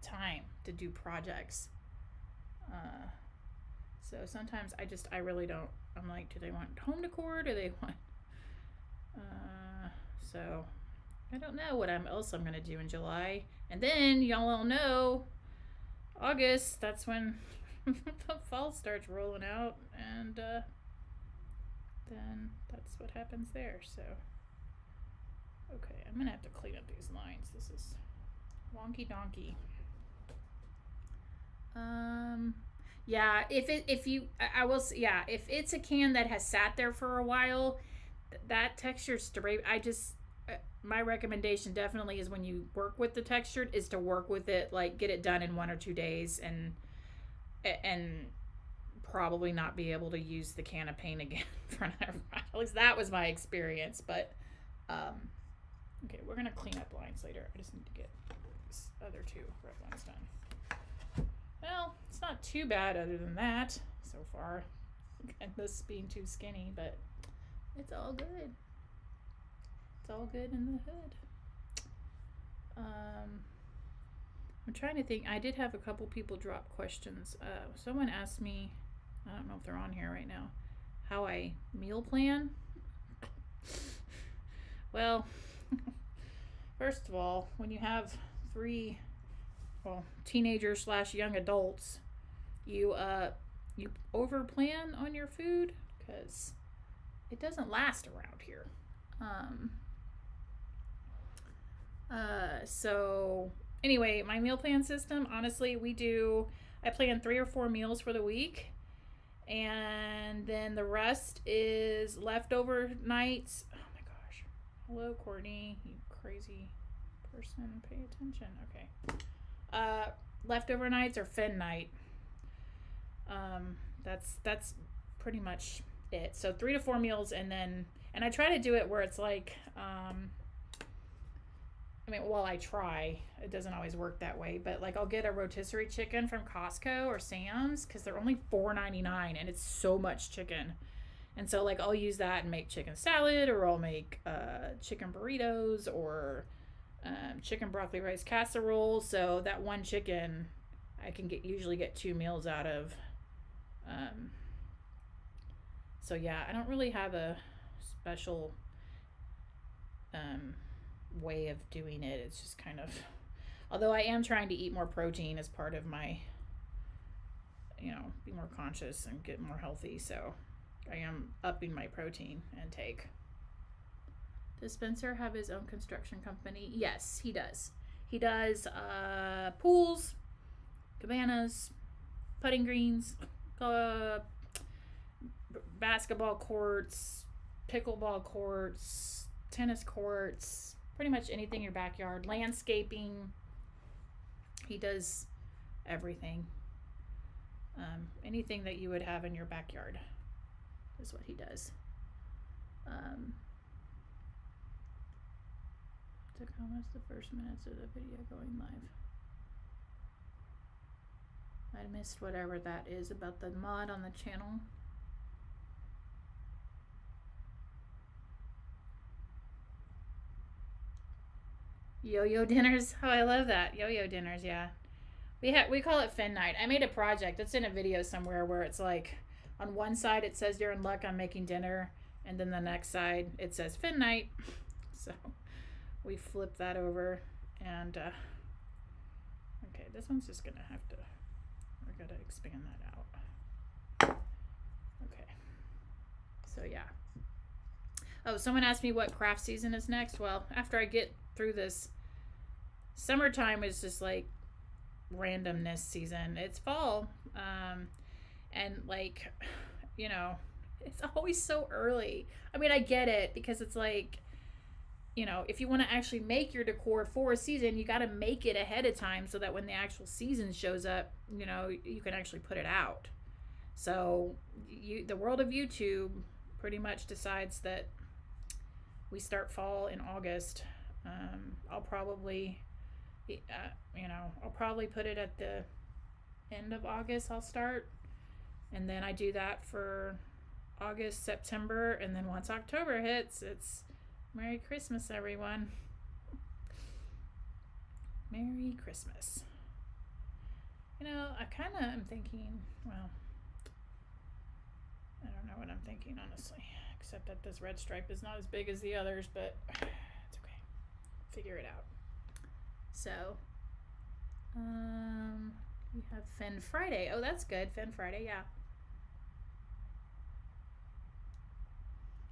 A: time to do projects. So sometimes I really don't. I'm like, do they want home decor? Do they want so I don't know what else I'm gonna do in July. And then y'all all know August, that's when the fall starts rolling out, and then that's what happens there. So okay, I'm gonna have to clean up these lines. This is wonky donkey. Yeah, I will, yeah, if it's a can that has sat there for a while, that texture's straight. My recommendation definitely is when you work with the textured is to work with it, like get it done in 1 or 2 days, and probably not be able to use the can of paint again for another. At least that was my experience. But okay, we're gonna clean up lines later. I just need to get this other 2 red ones done. Well, it's not too bad other than that so far. And this being too skinny, but it's all good. It's all good in the hood. I'm trying to think. I did have a couple people drop questions. Someone asked me, I don't know if they're on here right now, how I meal plan. Well, first of all, when you have 3, well, teenagers / young adults, you over plan on your food because it doesn't last around here. So anyway, my meal plan system, honestly, I plan 3 or 4 meals for the week, and then the rest is leftover nights. Oh my gosh. Hello, Courtney, you crazy person, pay attention. Okay. Leftover nights or fin night. That's pretty much it. So 3 to 4 meals, and I try to do it where it's like, I try. It doesn't always work that way, but like I'll get a rotisserie chicken from Costco or Sam's because they're only $4.99 and it's so much chicken. And so like I'll use that and make chicken salad, or I'll make chicken burritos, or chicken broccoli rice casserole. So that one chicken I can usually get 2 meals out of. So yeah, I don't really have a special way of doing it. It's just kind of, although I am trying to eat more protein as part of my, be more conscious and get more healthy. So I am upping my protein intake. Does Spencer have his own construction company? Yes, he does. He does pools, cabanas, putting greens, basketball courts, pickleball courts, tennis courts, pretty much anything in your backyard, landscaping. He does everything. Anything that you would have in your backyard is what he does. Took almost the first minutes of the video going live. I missed whatever that is about the mod on the channel. Yo-yo dinners. Oh, I love that. Yo-yo dinners, yeah. We call it fin night. I made a project. It's in a video somewhere where it's like on one side it says you're in luck, I'm making dinner, and then the next side it says fin night. So we flip that over, and okay, this one's just gonna have to, we're gonna expand that out. Okay, so yeah. Oh, someone asked me what craft season is next. Well, after I get through this, summertime is just like randomness season. It's fall, and like, it's always so early. I mean, I get it because it's like, if you want to actually make your decor for a season, you got to make it ahead of time so that when the actual season shows up, you can actually put it out. So the world of YouTube pretty much decides that we start fall in August. I'll probably put it at the end of August. I'll start, and then I do that for August, September, and then once October hits, it's Merry Christmas, everyone. Merry Christmas. I kind of am thinking, well, I don't know what I'm thinking, honestly, except that this red stripe is not as big as the others, but it's okay. Figure it out. So, we have Fin Friday. Oh, that's good. Fin Friday, yeah.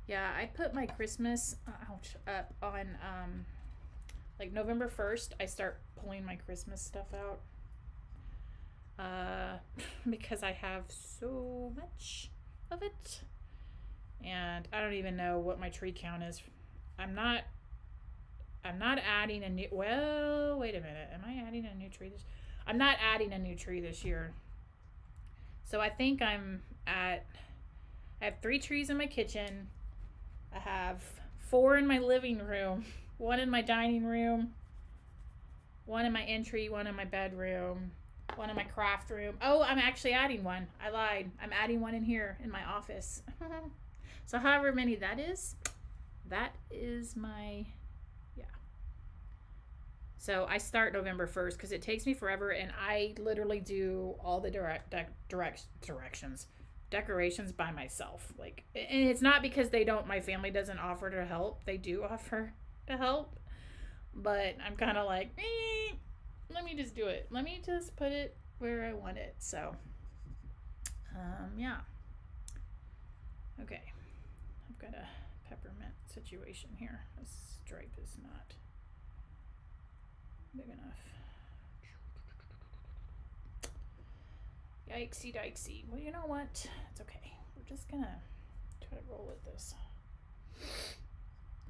A: Yeah, I put my Christmas up on like November 1st. I start pulling my Christmas stuff out. because I have so much of it. And I don't even know what my tree count is. I'm not adding a new, well, wait a minute. Am I adding a new tree this? I'm not adding a new tree this year. So I think I have 3 trees in my kitchen. I have 4 in my living room, 1 in my dining room, 1 in my entry, 1 in my bedroom, 1 in my craft room. Oh, I'm actually adding 1. I lied. I'm adding 1 in here in my office. So however many that is my, yeah. So I start November 1st because it takes me forever, and I literally do all the decorations by myself. Like, and it's not because my family doesn't offer to help. They do offer to help, but I'm kind of like, let me just do it. Let me just put it where I want it. So, yeah. Okay. I've got a peppermint situation here. This stripe is not big enough. Yikesy dikesy. Well, you know what? It's okay. We're just gonna try to roll with this.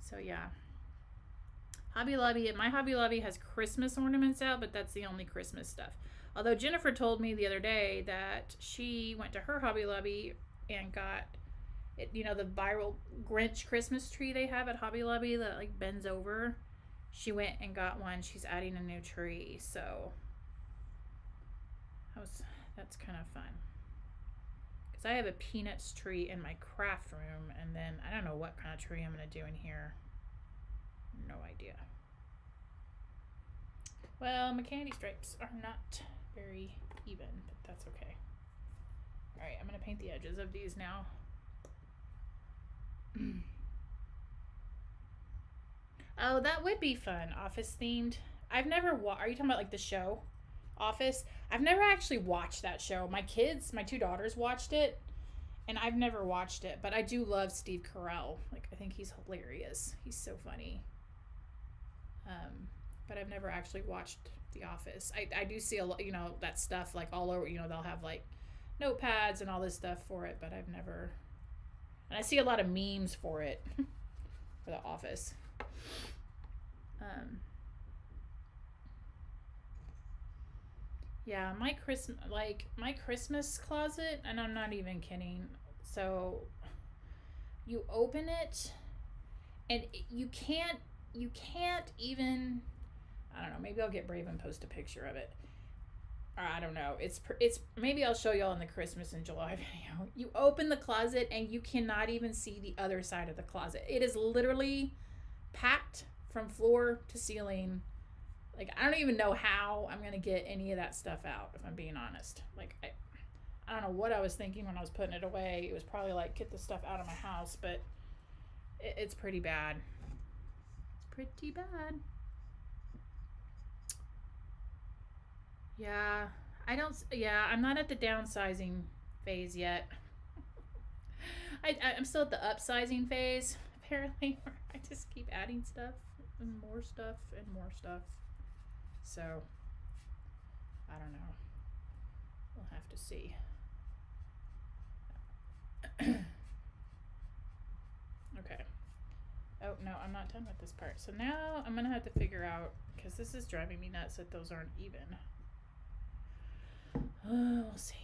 A: So yeah. Hobby Lobby. My Hobby Lobby has Christmas ornaments out, but that's the only Christmas stuff. Although Jennifer told me the other day that she went to her Hobby Lobby and got it, the viral Grinch Christmas tree they have at Hobby Lobby that like bends over. She went and got one. She's adding a new tree, so that's kind of fun. Because I have a peanuts tree in my craft room, and then I don't know what kind of tree I'm going to do in here. No idea. Well, my candy stripes are not very even, but that's okay. Alright, I'm going to paint the edges of these now. Oh, that would be fun. Office themed. I've never are you talking about like the show Office? I've never actually watched that show. My 2 daughters watched it, and I've never watched it, but I do love Steve Carell. Like, I think he's hilarious. He's so funny. But I've never actually watched The Office. I do see a lot, that stuff like all over, they'll have like notepads and all this stuff for it, but I've never, and I see a lot of memes for it, for The Office. Yeah, my Christmas closet, and I'm not even kidding. So you open it, and you can't even. I don't know. Maybe I'll get brave and post a picture of it. Or I don't know. It's maybe I'll show y'all in the Christmas in July video. You open the closet and you cannot even see the other side of the closet. It is literally packed from floor to ceiling. Like, I don't even know how I'm gonna get any of that stuff out, if I'm being honest. Like, I don't know what I was thinking when I was putting it away. It was probably like, get the stuff out of my house, but it's pretty bad. It's pretty bad. Yeah, I'm not at the downsizing phase yet. I'm still at the upsizing phase, apparently, where I just keep adding stuff and more stuff and more stuff. So, I don't know. We'll have to see. Okay. Oh, no, I'm not done with this part. So now I'm going to have to figure out, because this is driving me nuts that those aren't even. We'll see.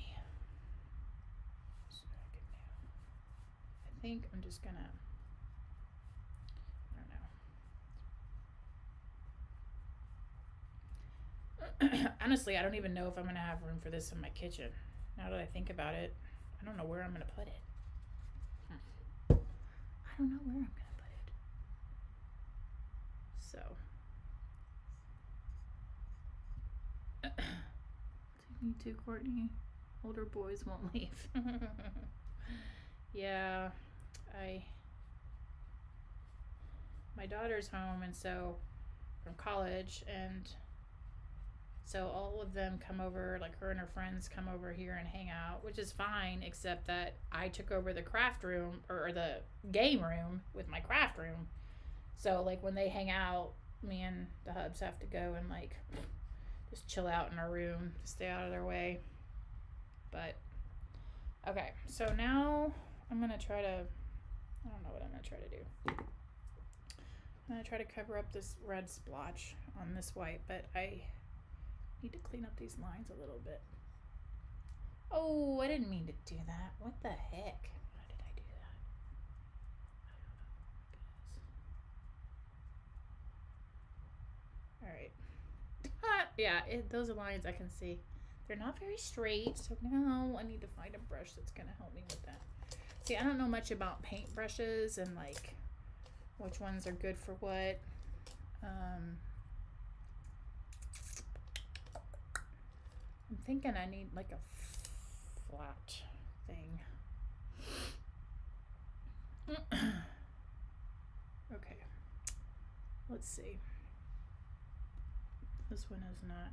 A: So I think I'm just going to, I don't know. Honestly, I don't even know if I'm going to have room for this in my kitchen. Now that I think about it, I don't know where I'm going to put it. I don't know where I'm going to put it. So. Me too, Courtney. Older boys won't leave. Yeah, my daughter's home, and so from college, and so all of them come over, like her and her friends come over here and hang out, which is fine, except that I took over the craft room, or the game room with my craft room. So like when they hang out, me and the hubs have to go and like just chill out in our room to stay out of their way. But okay, so now I'm gonna try to, I don't know what I'm gonna try to do. I'm gonna try to cover up this red splotch on this white, but I need to clean up these lines a little bit. Oh, I didn't mean to do that. What the heck? Why did I do that? All right. Yeah, those are lines I can see. They're not very straight, so now I need to find a brush that's gonna help me with that. See, I don't know much about paint brushes and like which ones are good for what. I'm thinking I need like a flat thing. Okay, let's see. This one is not.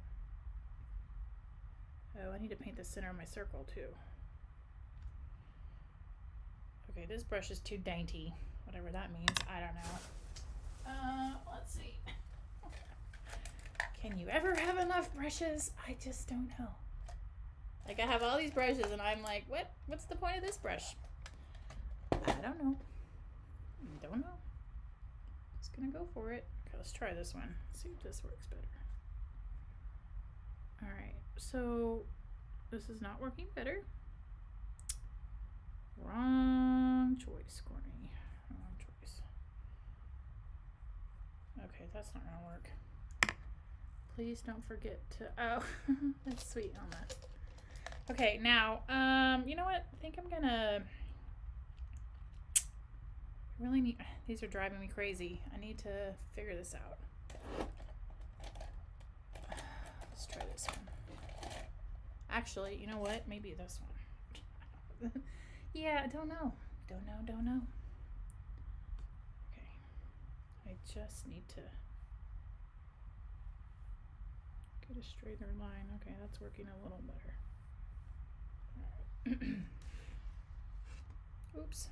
A: Oh, I need to paint the center of my circle too. Okay, this brush is too dainty, whatever that means. I don't know. Let's see. Can you ever have enough brushes? I just don't know. Like, I have all these brushes and I'm like, what's the point of this brush? I don't know. Don't know. Just gonna go for it. Okay, let's try this one. See if this works better. All right, so this is not working better. Wrong choice, Courtney. Wrong choice. Okay, that's not gonna work. Please don't forget to, oh, that's sweet on that. Okay, now, you know what? I think I'm gonna, really need, these are driving me crazy. I need to figure this out. Let's try this one. Actually, you know what? Maybe this one. Yeah, I don't know. Don't know. Okay. I just need to get a straighter line. Okay, that's working a little better. All right. Oops.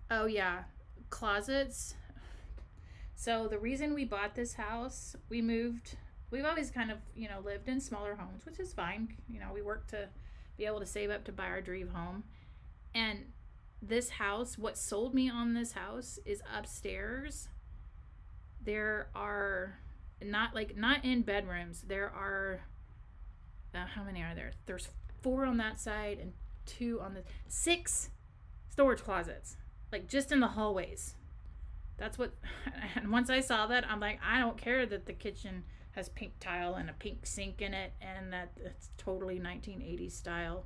A: Oh yeah, closets. So the reason we bought this house, we've always kind of, lived in smaller homes, which is fine. We work to be able to save up to buy our dream home. And this house, what sold me on this house is upstairs. There are not in bedrooms. There are, how many are there? There's 4 on that side and 2 on the 6 storage closets, like just in the hallways. That's what, and once I saw that, I'm like, I don't care that the kitchen has pink tile and a pink sink in it and that it's totally 1980s style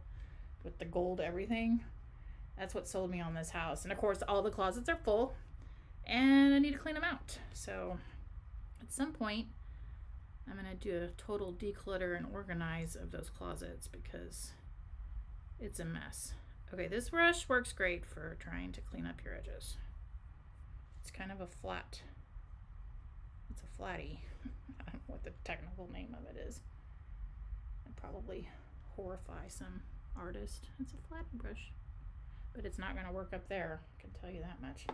A: with the gold everything. That's what sold me on this house. And of course, all the closets are full and I need to clean them out. So at some point, I'm going to do a total declutter and organize of those closets because it's a mess. Okay, this brush works great for trying to clean up your edges. It's kind of a flat. It's a flatty. I don't know what the technical name of it is. I'd probably horrify some artist. It's a flat brush, but it's not going to work up there. I can tell you that much.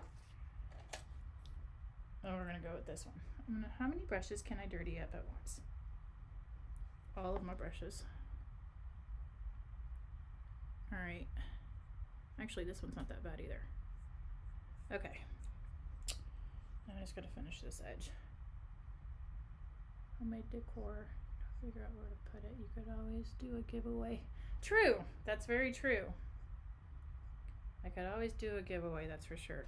A: Oh, we're going to go with this one. How many brushes can I dirty up at once? All of my brushes. All right. Actually, this one's not that bad either. Okay. I'm just going to finish this edge. Homemade decor. Figure out where to put it. You could always do a giveaway. True. That's very true. I could always do a giveaway, that's for sure.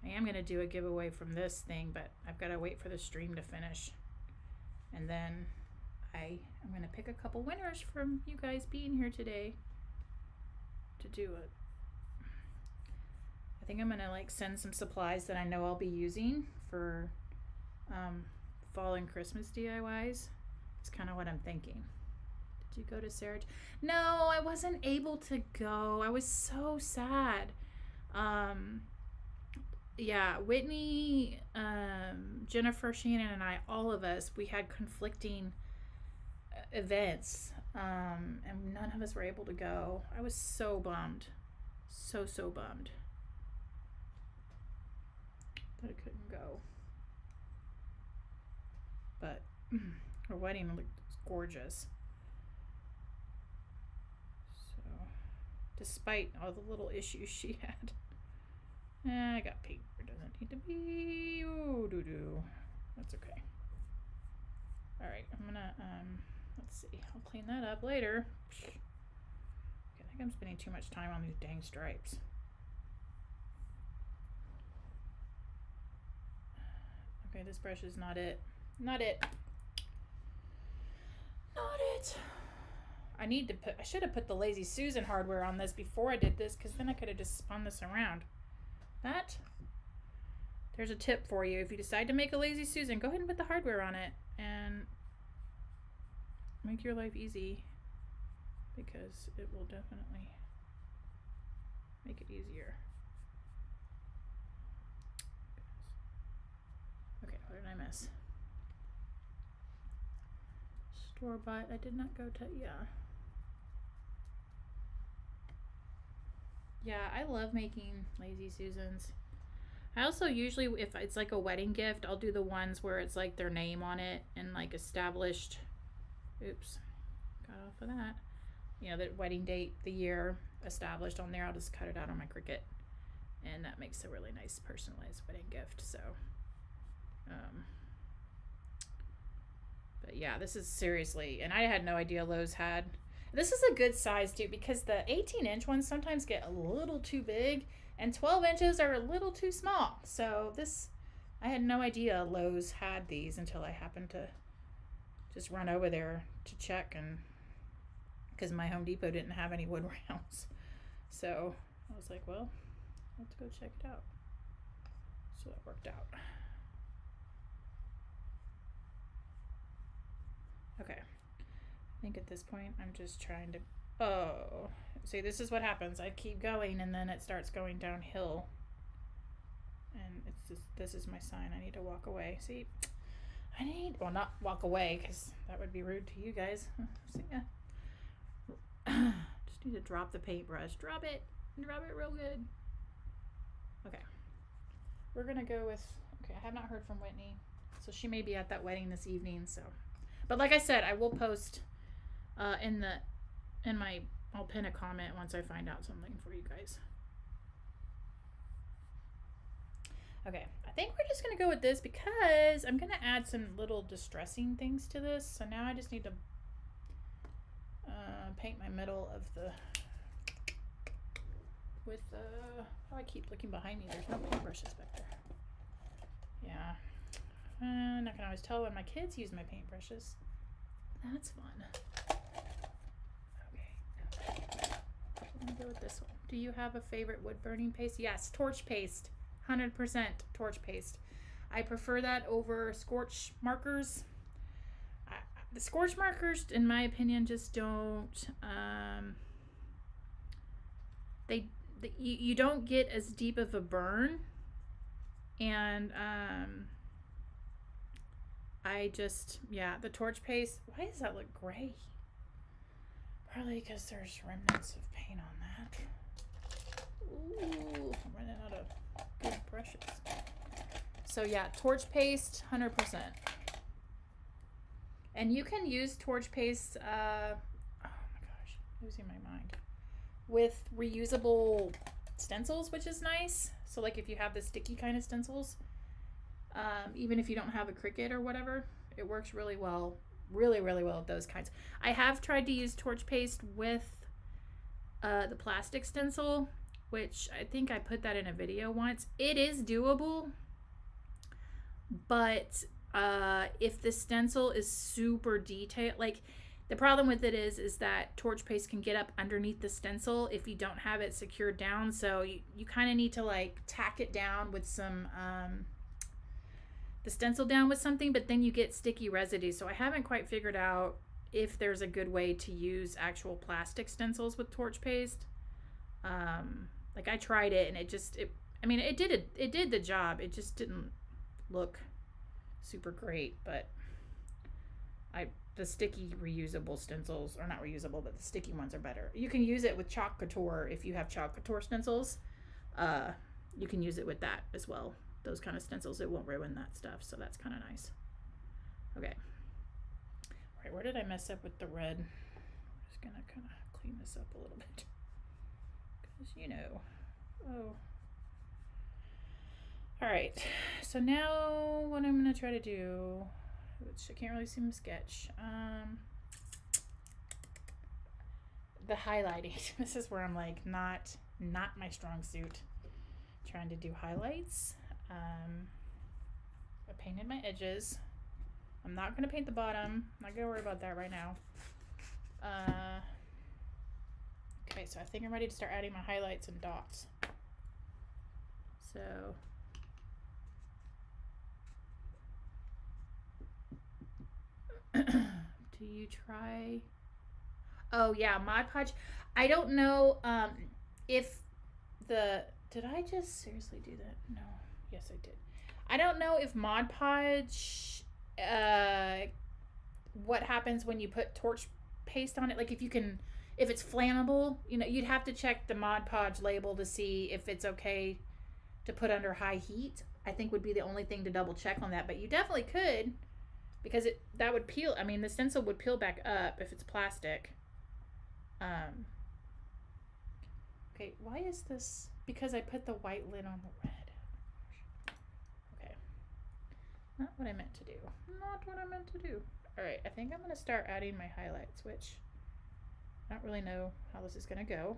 A: I am going to do a giveaway from this thing, but I've got to wait for the stream to finish. And then I'm going to pick a couple winners from you guys being here today to do it. I think I'm going to send some supplies that I know I'll be using for fall and Christmas DIYs. It's kind of what I'm thinking. Did you go to Sarah? No, I wasn't able to go. I was so sad. Yeah, Whitney, Jennifer, Shannon, and I, all of us, we had conflicting events, and none of us were able to go. I was so bummed. So bummed that I couldn't go. But our wedding looked gorgeous. So, despite all the little issues she had. I got paper. It doesn't need to be. Oh, doo-doo. That's okay. All right, I'm gonna, let's see. I'll clean that up later. I think I'm spending too much time on these dang stripes. Okay, this brush is not it. Not it. Not it. I should have put the Lazy Susan hardware on this before I did this, because then I could have just spun this around. There's a tip for you. If you decide to make a Lazy Susan, go ahead and put the hardware on it and make your life easy, because it will definitely make it easier. Okay, what did I miss? Store-bought. I did not go to, yeah. Yeah, I love making Lazy Susans. I also usually, if it's like a wedding gift, I'll do the ones where it's like their name on it and like established, oops, got off of that. You know, the wedding date, the year established on there. I'll just cut it out on my Cricut. And that makes a really nice personalized wedding gift. So, but yeah, this is seriously, and I had no idea Lowe's had. This is a good size too, because the 18-inch ones sometimes get a little too big, and 12 inches are a little too small. So this, I had no idea Lowe's had these until I happened to just run over there to check, and because my Home Depot didn't have any wood rounds. So I was like, well, let's go check it out. So that worked out. Okay. I think at this point I'm just trying to, oh, see, this is what happens. I keep going and then it starts going downhill. And it's just, this is my sign. I need to walk away. See, well, not walk away, because that would be rude to you guys. See ya. Just need to drop the paintbrush. Drop it real good. Okay. We're going to go with, okay, I have not heard from Whitney. So she may be at that wedding this evening, so. But like I said, I will post I'll pin a comment once I find out something for you guys. Okay, I think we're just gonna go with this because I'm gonna add some little distressing things to this. So now I just need to paint my middle of the, with oh, I keep looking behind me. There's no paintbrushes back there. Yeah. And I can always tell when my kids use my paintbrushes. That's fun. Okay. I'm gonna go with this one. Do you have a favorite wood burning paste? Yes, torch paste. 100% torch paste. I prefer that over scorch markers. The scorch markers, in my opinion, just don't. You don't get as deep of a burn, and I just, yeah, the torch paste. Why does that look gray? Probably because there's remnants of paint on that. Ooh, I'm running out of good brushes. So yeah, torch paste, 100%. And you can use torch paste, oh my gosh, losing my mind, with reusable stencils, which is nice. So like if you have the sticky kind of stencils, even if you don't have a Cricut or whatever, it works really well, really well with those kinds. I have tried to use torch paste with the plastic stencil, which I think I put that in a video once. It is doable, but if the stencil is super detailed, like the problem with it is that torch paste can get up underneath the stencil if you don't have it secured down. So you kind of need to like tack it down with some, the stencil down with something, but then you get sticky residue. So I haven't quite figured out if there's a good way to use actual plastic stencils with torch paste. Like I tried it and it did the job. It just didn't look super great, but the sticky reusable stencils, or not reusable, but the sticky ones are better. You can use it with chalk couture if you have chalk couture stencils. You can use it with that as well. Those kind of stencils, it won't ruin that stuff, so that's kind of nice. Okay, we're Alright, where did I mess up with the red? I'm just gonna kind of clean this up a little bit. Because, you know. Oh. Alright, so now what I'm gonna try to do, which I can't really see my sketch, the highlighting. This is where I'm like not my strong suit. Trying to do highlights. I painted my edges. I'm not gonna paint the bottom. Not gonna worry about that right now. Okay, so I think I'm ready to start adding my highlights and dots. So do you try? Oh yeah, Mod Podge. I don't know if did I just seriously do that? No. Yes, I did. I don't know if Mod Podge what happens when you put torch paste on it. Like if it's flammable, you know, you'd have to check the Mod Podge label to see if it's okay to put under high heat. I think would be the only thing to double check on that, but you definitely could, because that would peel. I mean, the stencil would peel back up if it's plastic. Okay, why is this? Because I put the white lid on the red. Okay. Not what I meant to do. Not what I meant to do. Alright, I think I'm going to start adding my highlights, which I don't really know how this is going to go.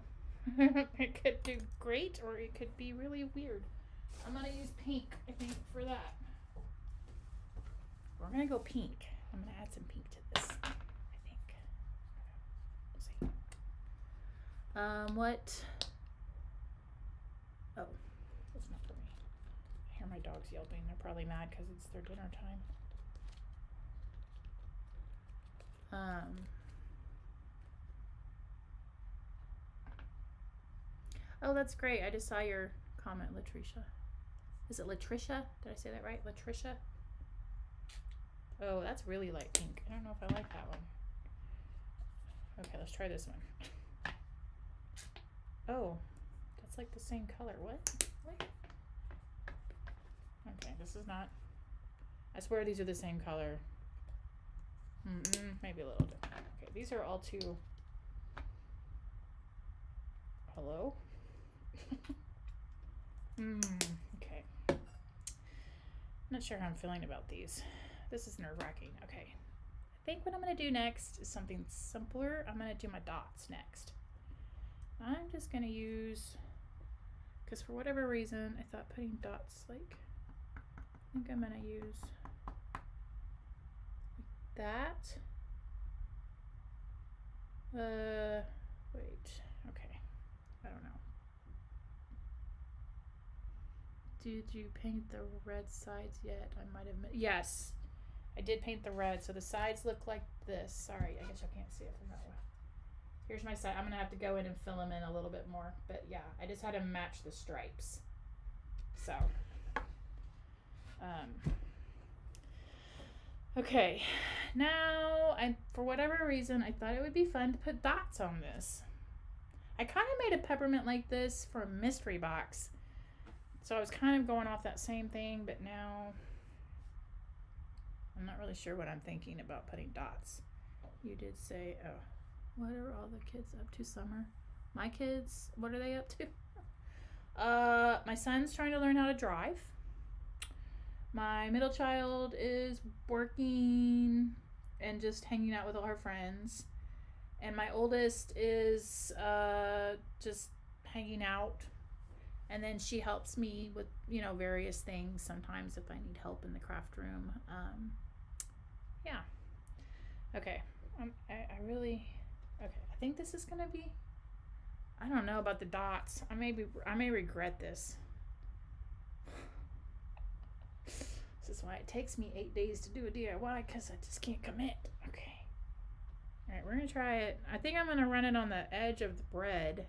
A: It could do great, or it could be really weird. I'm going to use pink, I think, for that. We're going to go pink. I'm going to add some pink to this, I think. We'll see. What? Oh, that's not for me. I hear my dogs yelping. They're probably mad because it's their dinner time. Oh, that's great. I just saw your comment, Latricia. Is it Latricia? Did I say that right? Latricia? Oh, that's really light pink. I don't know if I like that one. Okay, let's try this one. Oh, that's like the same color. What? Okay, this is not. I swear these are the same color. Maybe a little different. Okay, these are all too. Hello? Okay. Not sure how I'm feeling about these. This is nerve-wracking. Okay. I think what I'm going to do next is something simpler. I'm going to do my dots next. I'm just going to use, because for whatever reason, I thought putting dots, like, I think I'm going to use that. Wait. Okay. I don't know. Did you paint the red sides yet? I might have. Yes, I did paint the red. So the sides look like this. Sorry, I guess you can't see it from that way. Here's my side. I'm gonna have to go in and fill them in a little bit more. But yeah, I just had to match the stripes. So, okay. Now, for whatever reason, I thought it would be fun to put dots on this. I kind of made a peppermint like this for a mystery box. So I was kind of going off that same thing, but now I'm not really sure what I'm thinking about putting dots. You did say, oh, what are all the kids up to summer? My kids, what are they up to? My son's trying to learn how to drive. My middle child is working and just hanging out with all her friends. And my oldest is just hanging out. And then she helps me with, you know, various things sometimes if I need help in the craft room. Yeah. Okay. I think this is going to be, I don't know about the dots. I may regret this. This is why it takes me 8 days to do a DIY, because I just can't commit. Okay. All right, we're going to try it. I think I'm going to run it on the edge of the bread.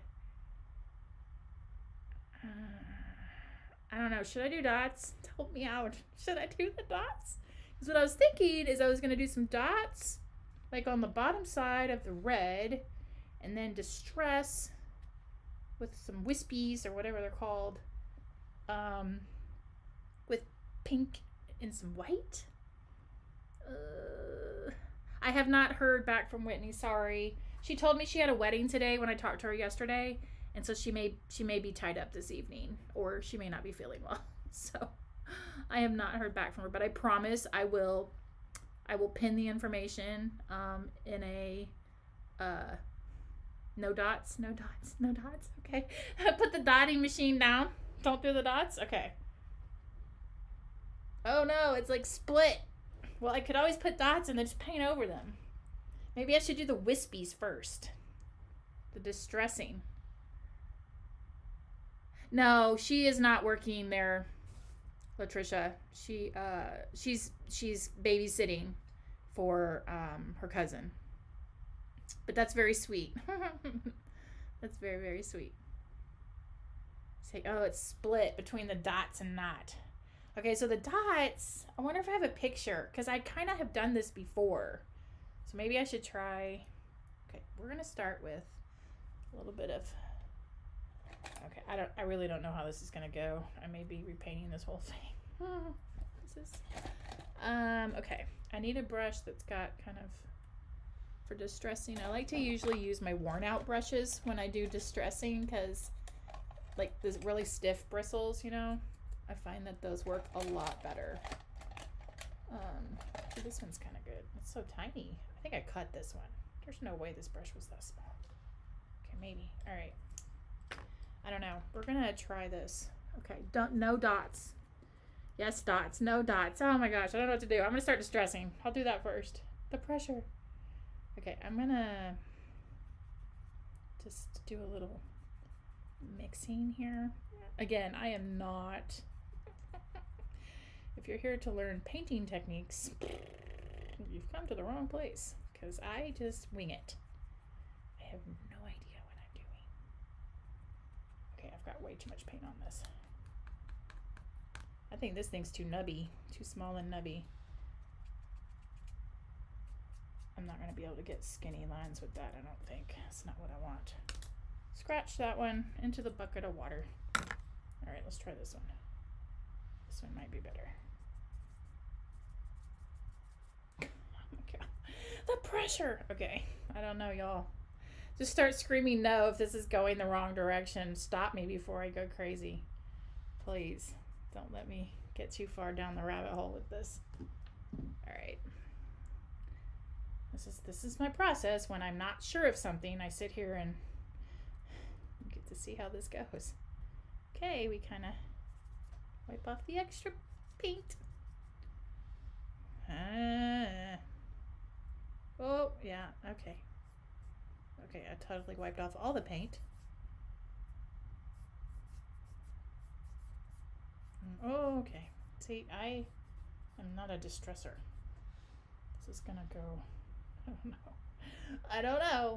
A: I don't know. Should I do dots? Help me out. Should I do the dots? Because what I was thinking is I was going to do some dots like on the bottom side of the red, and then distress with some wispies or whatever they're called, with pink and some white. I have not heard back from Whitney. Sorry. She told me she had a wedding today when I talked to her yesterday, and so she may be tied up this evening, or she may not be feeling well. So I have not heard back from her, but I promise I will pin the information in a no dots. Okay. Put the dotting machine down. Don't do the dots. Okay. Oh no, it's like split. Well, I could always put dots and then just paint over them. Maybe I should do the wispies first. The distressing. No, she is not working there, Latricia. She's babysitting for her cousin. But that's very sweet. That's very, very sweet. Say, oh, it's split between the dots and not. Okay, so the dots, I wonder if I have a picture, because I kind of have done this before. So maybe I should try. Okay, we're going to start with a little bit of, okay, I really don't know how this is going to go. I may be repainting this whole thing. Okay, I need a brush that's got kind of, for distressing, I like to usually use my worn out brushes when I do distressing, because like this really stiff bristles, you know, I find that those work a lot better. This one's kind of good. It's so tiny. I think I cut this one. There's no way this brush was that small. Okay, maybe. All right. I don't know. We're gonna try this. Okay, no dots. Yes, dots. No dots. Oh my gosh, I don't know what to do. I'm gonna start distressing. I'll do that first. The pressure. Okay, I'm gonna just do a little mixing here. Again, I am not, if you're here to learn painting techniques, you've come to the wrong place, because I just wing it. I have no idea what I'm doing. Okay, I've got way too much paint on this. I think this thing's too nubby, too small and nubby. I'm not going to be able to get skinny lines with that, I don't think. That's not what I want. Scratch that one into the bucket of water. All right, let's try this one. This one might be better. Oh my God. The pressure. Okay, I don't know, y'all. Just start screaming no if this is going the wrong direction. Stop me before I go crazy. Please, don't let me get too far down the rabbit hole with this. All right. This is my process. When I'm not sure of something, I sit here and get to see how this goes. Okay, we kind of wipe off the extra paint. Oh, yeah, okay. Okay, I totally wiped off all the paint. Oh, okay. See, I am not a distresser. This is gonna go, I don't know.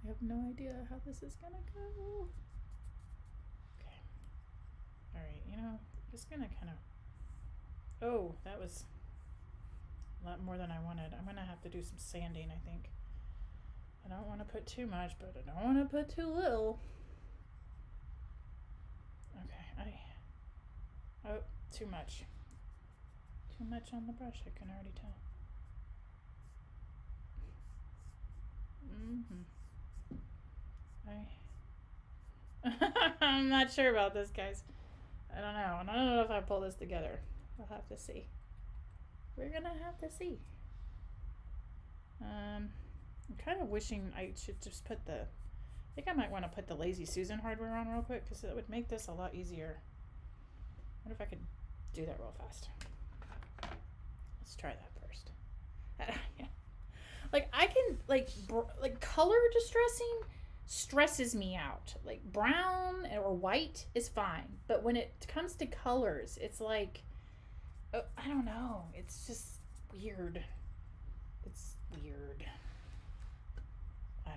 A: I have no idea how this is gonna go. Okay. Alright, you know, I'm just gonna kind of, oh, that was a lot more than I wanted. I'm gonna have to do some sanding, I think. I don't want to put too much, but I don't want to put too little. Okay, oh, too much. Too much on the brush, I can already tell. I'm not sure about this, guys. I don't know. I don't know if I pull this together. We'll have to see. We're gonna have to see. I'm kind of wishing I should just put the, I think I might want to put the Lazy Susan hardware on real quick, because it would make this a lot easier. I wonder if I could do that real fast. Let's try that first. Like, I can, like color distressing stresses me out. Like, brown or white is fine, but when it comes to colors, it's like, I don't know. It's just weird. It's weird. I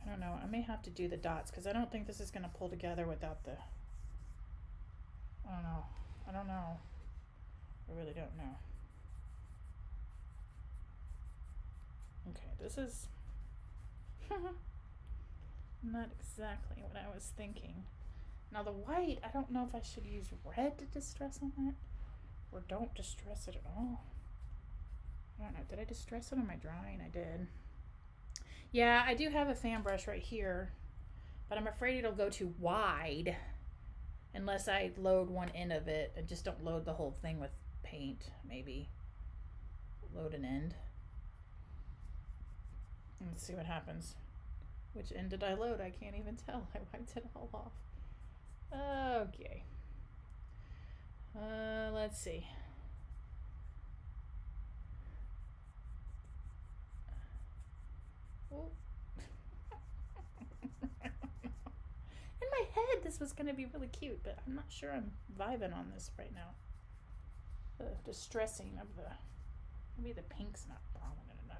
A: don't know. I may have to do the dots, because I don't think this is going to pull together without the, I don't know. I really don't know. Okay, this is not exactly what I was thinking. Now the white, I don't know if I should use red to distress on that, or don't distress it at all. I don't know, did I distress it on my drawing? I did. Yeah, I do have a fan brush right here, but I'm afraid it'll go too wide unless I load one end of it and just don't load the whole thing with paint. Maybe load an end. Let's see what happens. Which end did I load? I can't even tell. I wiped it all off. Okay. Let's see. Oh. In my head, this was going to be really cute, but I'm not sure I'm vibing on this right now. The distressing of the... Maybe the pink's not prominent enough.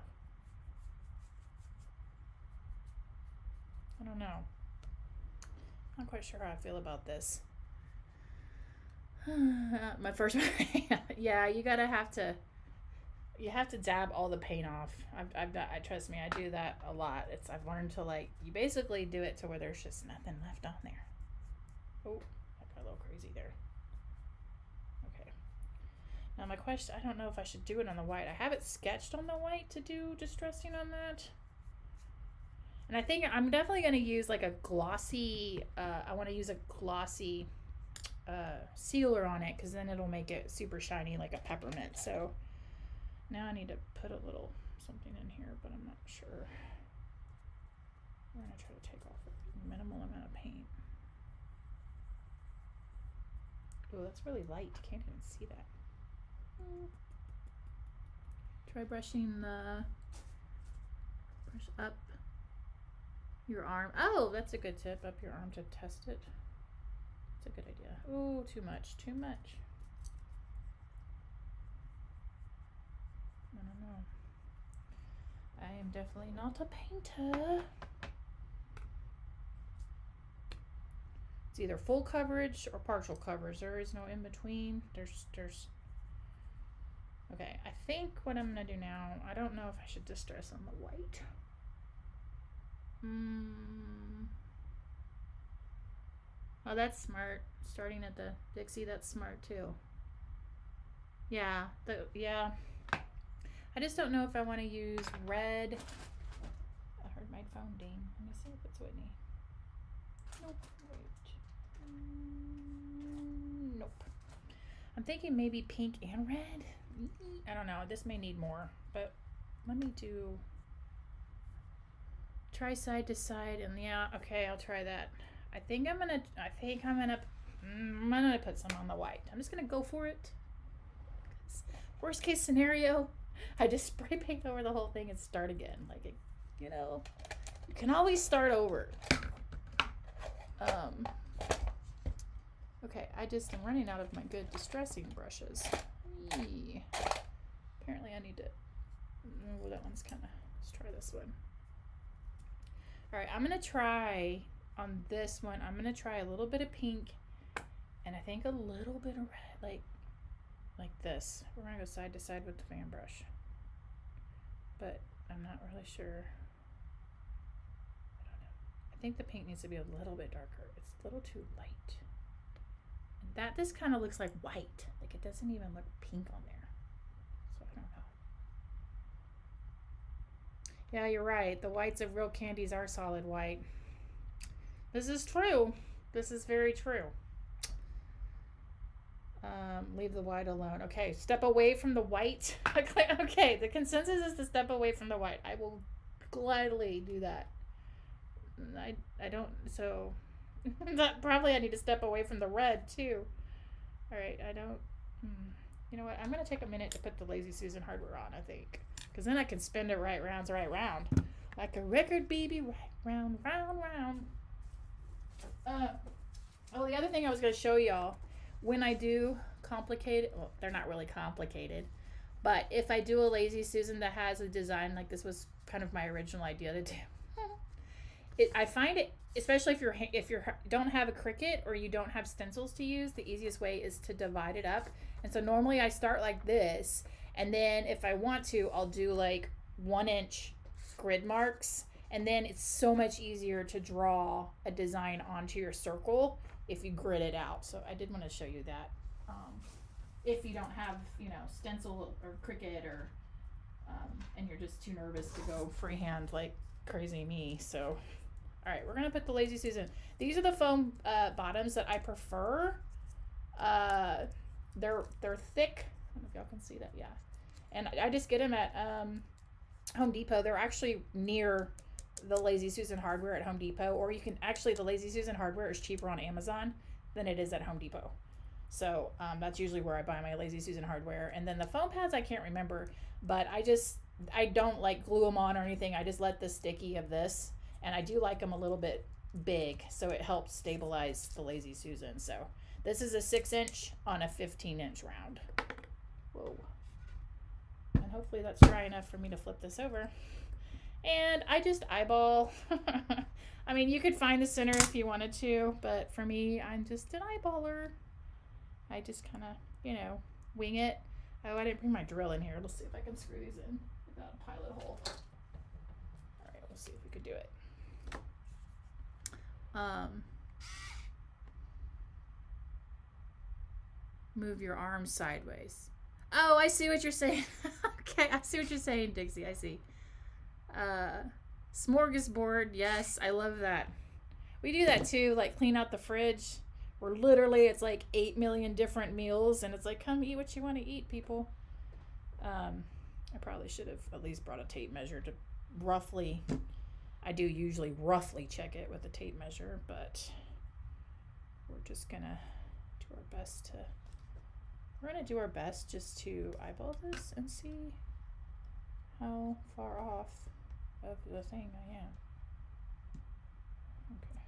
A: I don't know. Not quite sure how I feel about this. My first... Yeah, you have to dab all the paint off. I trust me, I do that a lot. I've learned to, like, you basically do it to where there's just nothing left on there. Oh, I got a little crazy there. Okay. Now my question, I don't know if I should do it on the white. I have it sketched on the white to do distressing on that. And I think I'm definitely going to use like a glossy, I want to use a glossy sealer on it, because then it'll make it super shiny like a peppermint. So now I need to put a little something in here, but I'm not sure. We're going to try to take off a minimal amount of paint. Oh, that's really light. You can't even see that. Try brushing the brush up your arm. Oh, that's a good tip. Up your arm to test it. That's a good idea. Oh, too much. Too much. I don't know. I am definitely not a painter. It's either full coverage or partial coverage. There is no in between. There's okay, I think what I'm gonna do now, I don't know if I should distress on the white. Oh, that's smart. Starting at the Dixie, that's smart too. Yeah, I just don't know if I want to use red. I heard my phone ding. Let me see if it's Whitney. Nope. Wait. Nope. I'm thinking maybe pink and red. I don't know. This may need more, but let me try side to side, and yeah, okay, I'll try that. I think I'm gonna put some on the white. I'm just gonna go for it. Worst case scenario, I just spray paint over the whole thing and start again. Like, you can always start over. Okay, I just am running out of my good distressing brushes. Eee. Apparently I need to, oh, that one's kind of, let's try this one. All right, I'm gonna try on this one, I'm gonna try a little bit of pink and I think a little bit of red, like this. We're gonna go side to side with the fan brush, but I'm not really sure. I don't know. I think the pink needs to be a little bit darker. It's a little too light. And this kind of looks like white. Like, it doesn't even look pink on there. So I don't know. Yeah, you're right. The whites of real candies are solid white. This is true. This is very true. Leave the white alone. Okay, step away from the white. Okay, the consensus is to step away from the white. I will gladly do that. I don't, so probably I need to step away from the red too. All right, I don't, you know what? I'm going to take a minute to put the Lazy Susan hardware on, I think, because then I can spin it right round, like a record, baby, right round, round, round. Oh, the other thing I was going to show y'all, when I do complicated, well, they're not really complicated, but if I do a Lazy Susan that has a design like this, was kind of my original idea to do. I find it, especially if you don't have a Cricut or you don't have stencils to use, the easiest way is to divide it up. And so normally I start like this, and then if I want to, I'll do like 1-inch grid marks, And then it's so much easier to draw a design onto your circle if you grid it out. So I did want to show you that. If you don't have, stencil or Cricut or, and you're just too nervous to go freehand like crazy me. So, all right, we're going to put the Lazy Susan. These are the foam bottoms that I prefer. They're thick. I don't know if y'all can see that. Yeah. And I just get them at Home Depot. They're actually near the Lazy Susan hardware at Home Depot, or you can actually, the Lazy Susan hardware is cheaper on Amazon than it is at Home Depot. So that's usually where I buy my Lazy Susan hardware. And then the foam pads, I can't remember, but I don't like glue them on or anything. I just let the sticky of this, and I do like them a little bit big, so it helps stabilize the Lazy Susan. So this is a 6-inch on a 15-inch round. Whoa. And hopefully that's dry enough for me to flip this over. And I just eyeball. I mean, you could find the center if you wanted to, but for me, I'm just an eyeballer. I just kind of, wing it. Oh, I didn't bring my drill in here. Let's see if I can screw these in without a pilot hole. All right, we'll see if we could do it. Move your arms sideways. Oh, I see what you're saying. Okay, I see what you're saying, Dixie. I see. Smorgasbord. Yes, I love that. We do that too, like clean out the fridge. Where literally it's like 8 million different meals, and it's like, come eat what you want to eat, people. I probably should have at least brought a tape measure to roughly, I do usually roughly check it with a tape measure, but we're just gonna do our best to, just to eyeball this and see how far off of the thing I am. Okay.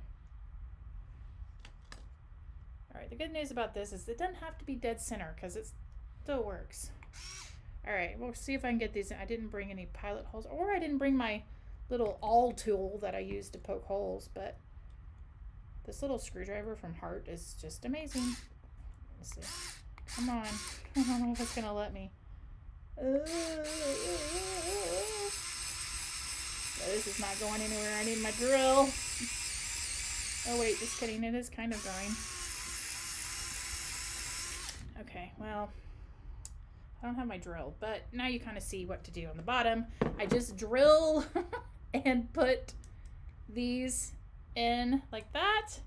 A: All right, the good news about this is it doesn't have to be dead center because it still works. All right, we'll see if I can get these in. I didn't bring any pilot holes, or I didn't bring my little awl tool that I use to poke holes, but this little screwdriver from Hart is just amazing. Let's see. Come on. I don't know if it's going to let me. This is not going anywhere. I need my drill. Oh, wait, just kidding. It is kind of going. Okay, well, I don't have my drill, but now you kind of see what to do on the bottom. I just drill and put these in like that.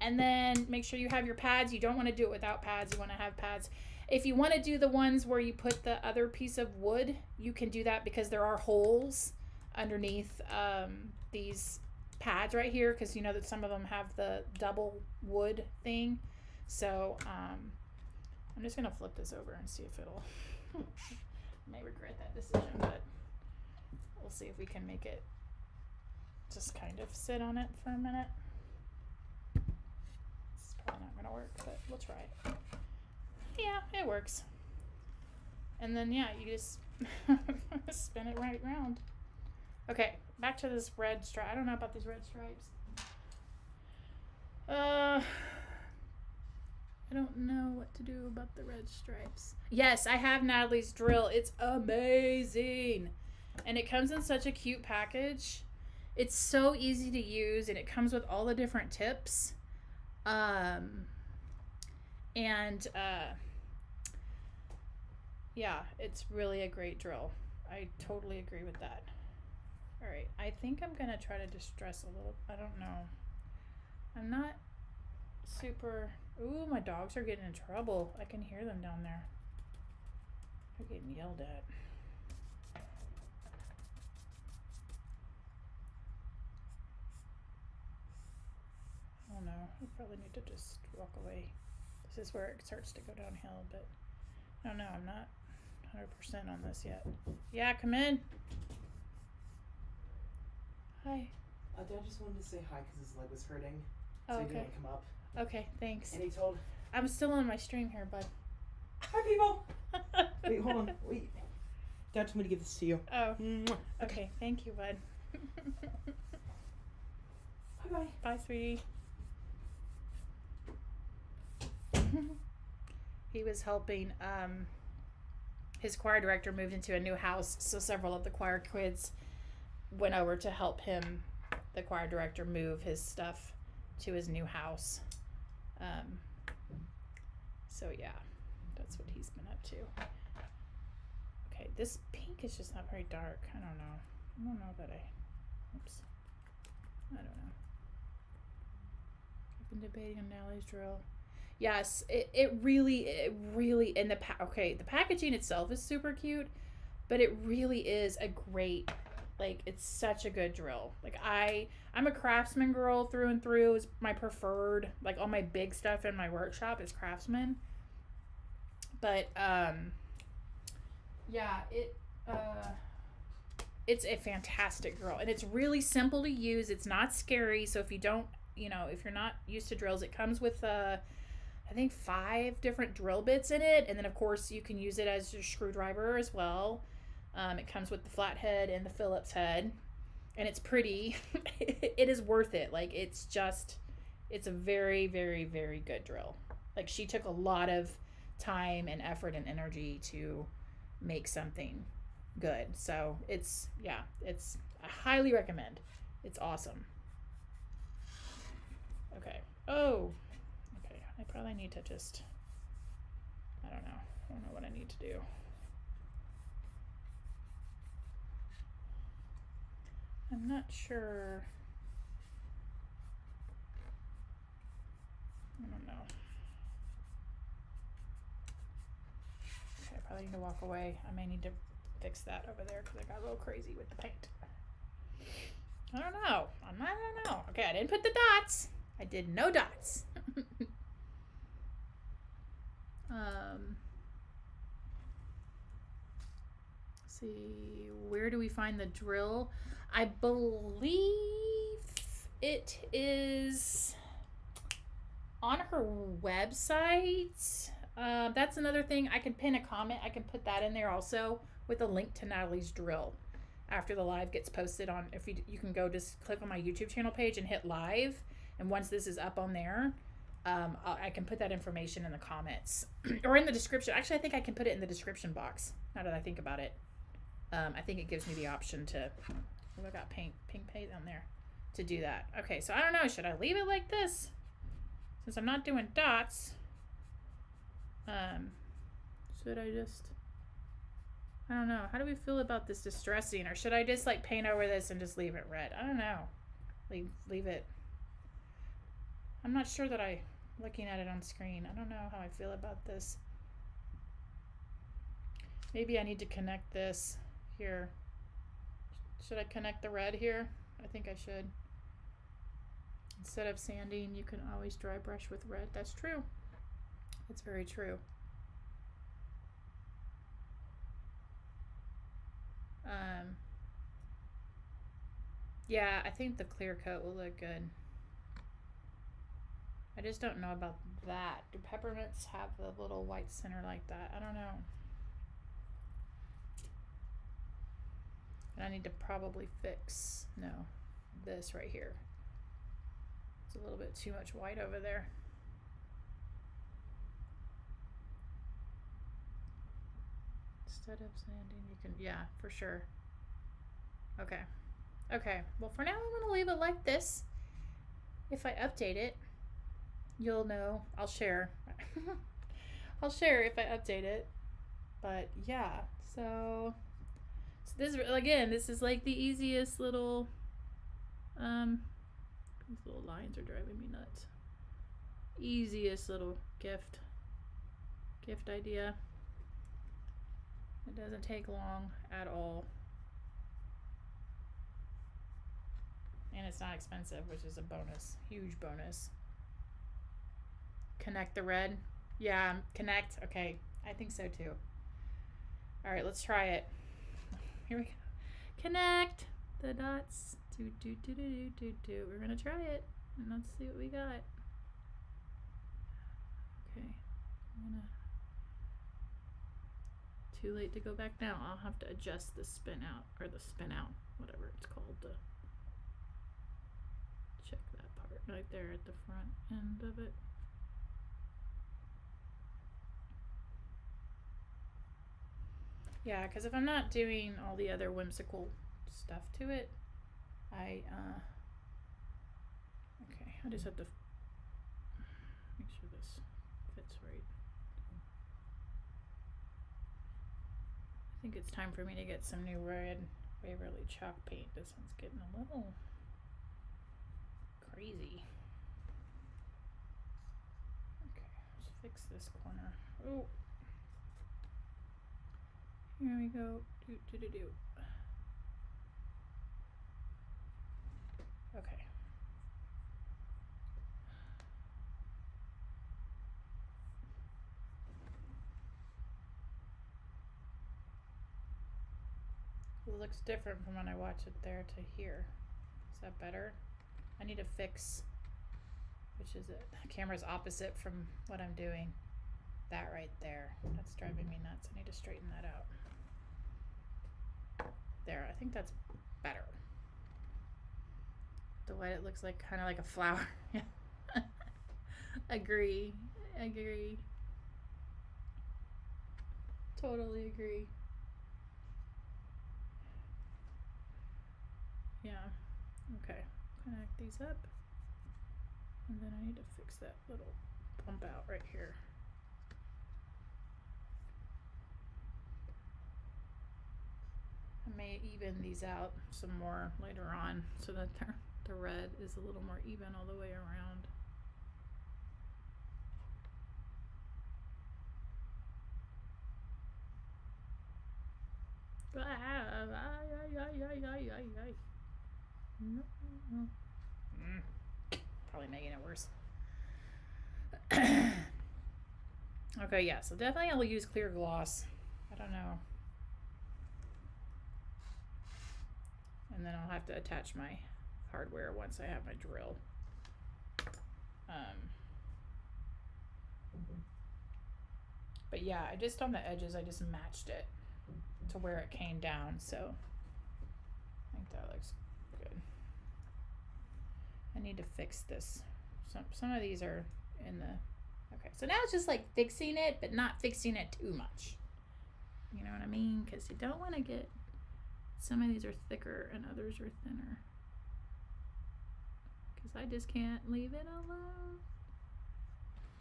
A: And then make sure you have your pads. You don't want to do it without pads. You want to have pads. If you want to do the ones where you put the other piece of wood, you can do that because there are holes underneath these pads right here, because you know that some of them have the double wood thing. So I'm just gonna flip this over and see if it'll I may regret that decision, but we'll see if we can make it just kind of sit on it for a minute. It's probably not gonna work, but we'll try it. Yeah, it works. And then yeah, you just spin it right around. Okay, back to this red stripe. I don't know about these red stripes. I don't know what to do about the red stripes. Yes, I have Natalie's drill. It's amazing. And it comes in such a cute package. It's so easy to use, and it comes with all the different tips. Yeah, it's really a great drill. I totally agree with that. All right, I think I'm gonna try to distress a little. I don't know. I'm not super. Ooh, my dogs are getting in trouble. I can hear them down there. They're getting yelled at. Oh no, I probably need to just walk away. This is where it starts to go downhill, but I don't know, I'm not 100% on this yet. Yeah, come in. Hi.
B: Dad just wanted to say hi because his leg was hurting. So
A: Oh,
B: he didn't
A: okay.
B: want to come up.
A: Okay, thanks.
B: And he told...
A: I'm still on my stream here, bud.
B: Hi, people! Wait, hold on. Wait. Dad told me to give this to you.
A: Oh,
B: Mwah.
A: okay. Thank you, bud.
B: Bye-bye.
A: Bye, sweetie. He was helping, his choir director moved into a new house, so several of the choir kids went over to help him, the choir director, move his stuff to his new house. So yeah, that's what he's been up to. Okay, this pink is just not very dark. I don't know that oops. I don't know. I've been debating on Natalie's drill. Yes, it really, and the packaging itself is super cute, but it really is a great, like, it's such a good drill. Like, I'm a Craftsman girl through and through. It's my preferred, like, all my big stuff in my workshop is Craftsman. But, yeah, it's a fantastic drill, and it's really simple to use. It's not scary, so if you don't, if you're not used to drills, it comes with, I think 5 different drill bits in it, and then, of course, you can use it as your screwdriver as well. It comes with the flat head and the Phillips head, and it's pretty. It is worth it. Like, it's a very, very, very good drill. Like, she took a lot of time and effort and energy to make something good. So I highly recommend. It's awesome. Okay. Oh, okay. I probably need to just, I don't know what I need to do. I'm not sure. I don't know. Okay, I probably need to walk away. I may need to fix that over there because I got a little crazy with the paint. I don't know. I don't know. Okay, I didn't put the dots. I did no dots. See, where do we find the drill? I believe it is on her website. That's another thing. I can pin a comment. I can put that in there also with a link to Natalie's drill after the live gets posted on. If you can go just click on my YouTube channel page and hit live, and once this is up on there, I can put that information in the comments or in the description. Actually, I think I can put it in the description box now that I think about it. I think it gives me the option to, I got pink paint on there to do that. Okay, so I don't know, should I leave it like this since I'm not doing dots? Should I just, I don't know, how do we feel about this distressing, or should I just like paint over this and just leave it red? I don't know. Leave it. I'm not sure that looking at it on screen, I don't know how I feel about this. Maybe I need to connect this here. Should I connect the red here? I think I should. Instead of sanding, you can always dry brush with red. That's true. That's very true. Yeah, I think the clear coat will look good. I just don't know about that. Do peppermints have the little white center like that? I don't know. And I need to probably fix, this right here. It's a little bit too much white over there. Instead of sanding, you can, yeah, for sure. Okay. Okay, well for now I'm gonna leave it like this. If I update it, you'll know. I'll share. I'll share if I update it. But yeah, so this, again, this is like the easiest little, these little lines are driving me nuts. Easiest little gift idea. It doesn't take long at all. And it's not expensive, which is a bonus, huge bonus. Connect the red. Yeah, connect. Okay, I think so too. All right, let's try it. Here we go. Connect the dots. We're gonna try it and let's see what we got. Okay, too late to go back now. I'll have to adjust the spin out, or the spin out, whatever it's called. Check that part right there at the front end of it. Yeah, because if I'm not doing all the other whimsical stuff to it, Okay, I just have to make sure this fits right. I think it's time for me to get some new red Waverly chalk paint. This one's getting a little crazy. Okay, let's fix this corner. Oh, here we go. Do. Okay. It looks different from when I watch it there to here. Is that better? I need to fix, which is it? The camera's opposite from what I'm doing. That right there. That's driving me nuts. I need to straighten that out. There, I think that's better. The way it looks like kind of like a flower. Agree. Totally agree. Yeah. Okay. Connect these up. And then I need to fix that little bump out right here. I may even these out some more later on so that the red is a little more even all the way around. Probably making it worse. Okay, yeah, so definitely I'll use clear gloss. I don't know. And then I'll have to attach my hardware once I have my drill. But yeah, I just on the edges, I just matched it to where it came down, so I think that looks good. I need to fix this. Some of these are in the, okay, so now it's just like fixing it, but not fixing it too much. You know what I mean? Because you don't want to get, some of these are thicker and others are thinner. Because I just can't leave it alone.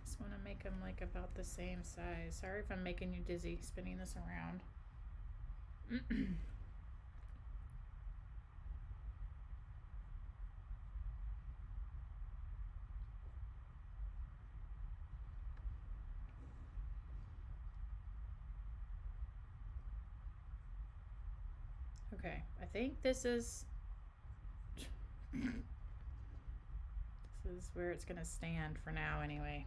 A: Just want to make them like about the same size. Sorry if I'm making you dizzy spinning this around. Okay, I think this is where it's gonna stand for now anyway.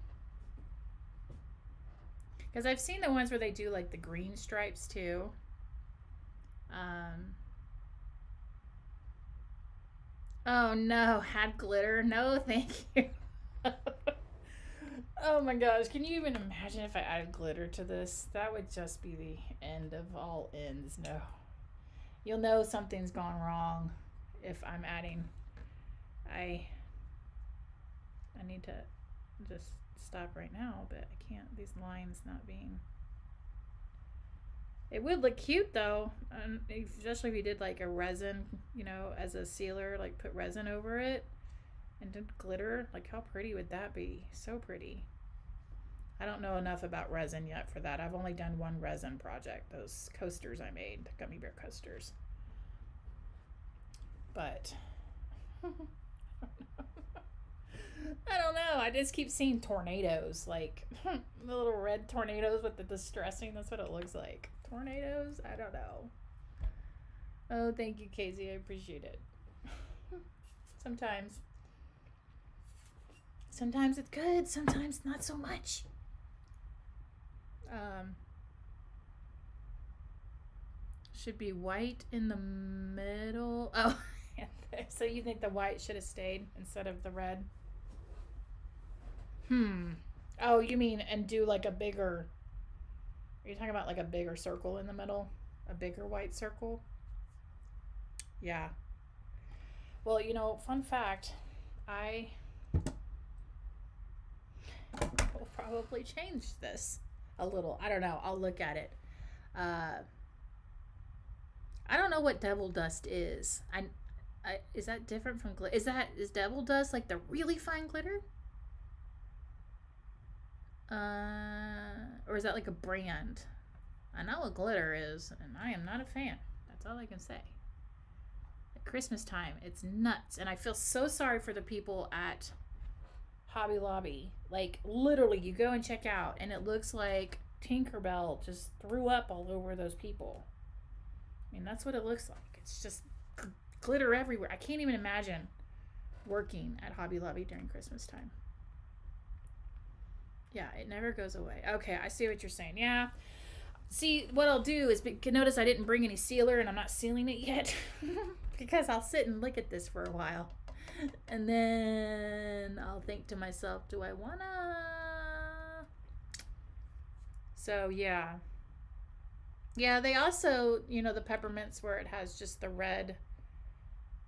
A: Because I've seen the ones where they do like the green stripes too. Oh no, had glitter? No, thank you. Oh my gosh, can you even imagine if I added glitter to this? That would just be the end of all ends. No. You'll know something's gone wrong if I'm adding. I need to just stop right now, but I can't. These lines not being. It would look cute though, especially if you did like a resin, you know, as a sealer, like put resin over it and did glitter. Like how pretty would that be? So pretty. I don't know enough about resin yet for that. I've only done one resin project, those coasters I made, gummy bear coasters. But I don't know. I just keep seeing tornadoes, like the little red tornadoes with the distressing. That's what it looks like. Tornadoes? I don't know. Oh, thank you, Casey. I appreciate it. Sometimes it's good. Sometimes not so much. Should be white in the middle. Oh, so you think the white should have stayed instead of the red? Oh, you mean and do like a bigger, are you talking about like a bigger circle in the middle? A bigger white circle? Yeah. Well, you know, fun fact, I will probably change this a little. I don't know. I'll look at it. I don't know what devil dust is. Is that different from glitter? Is Devil Dust like the really fine glitter? Or is that like a brand? I know what glitter is, and I am not a fan. That's all I can say. At Christmas time, it's nuts, and I feel so sorry for the people at Hobby Lobby. Like, literally, you go and check out, and it looks like Tinkerbell just threw up all over those people. I mean, that's what it looks like. It's just glitter everywhere. I can't even imagine working at Hobby Lobby during Christmas time. Yeah, it never goes away. Okay, I see what you're saying. Yeah. See, what I'll do is, notice I didn't bring any sealer and I'm not sealing it yet. Because I'll sit and look at this for a while. And then I'll think to myself, do I wanna? So, yeah. Yeah, they also, the peppermints where it has just the red.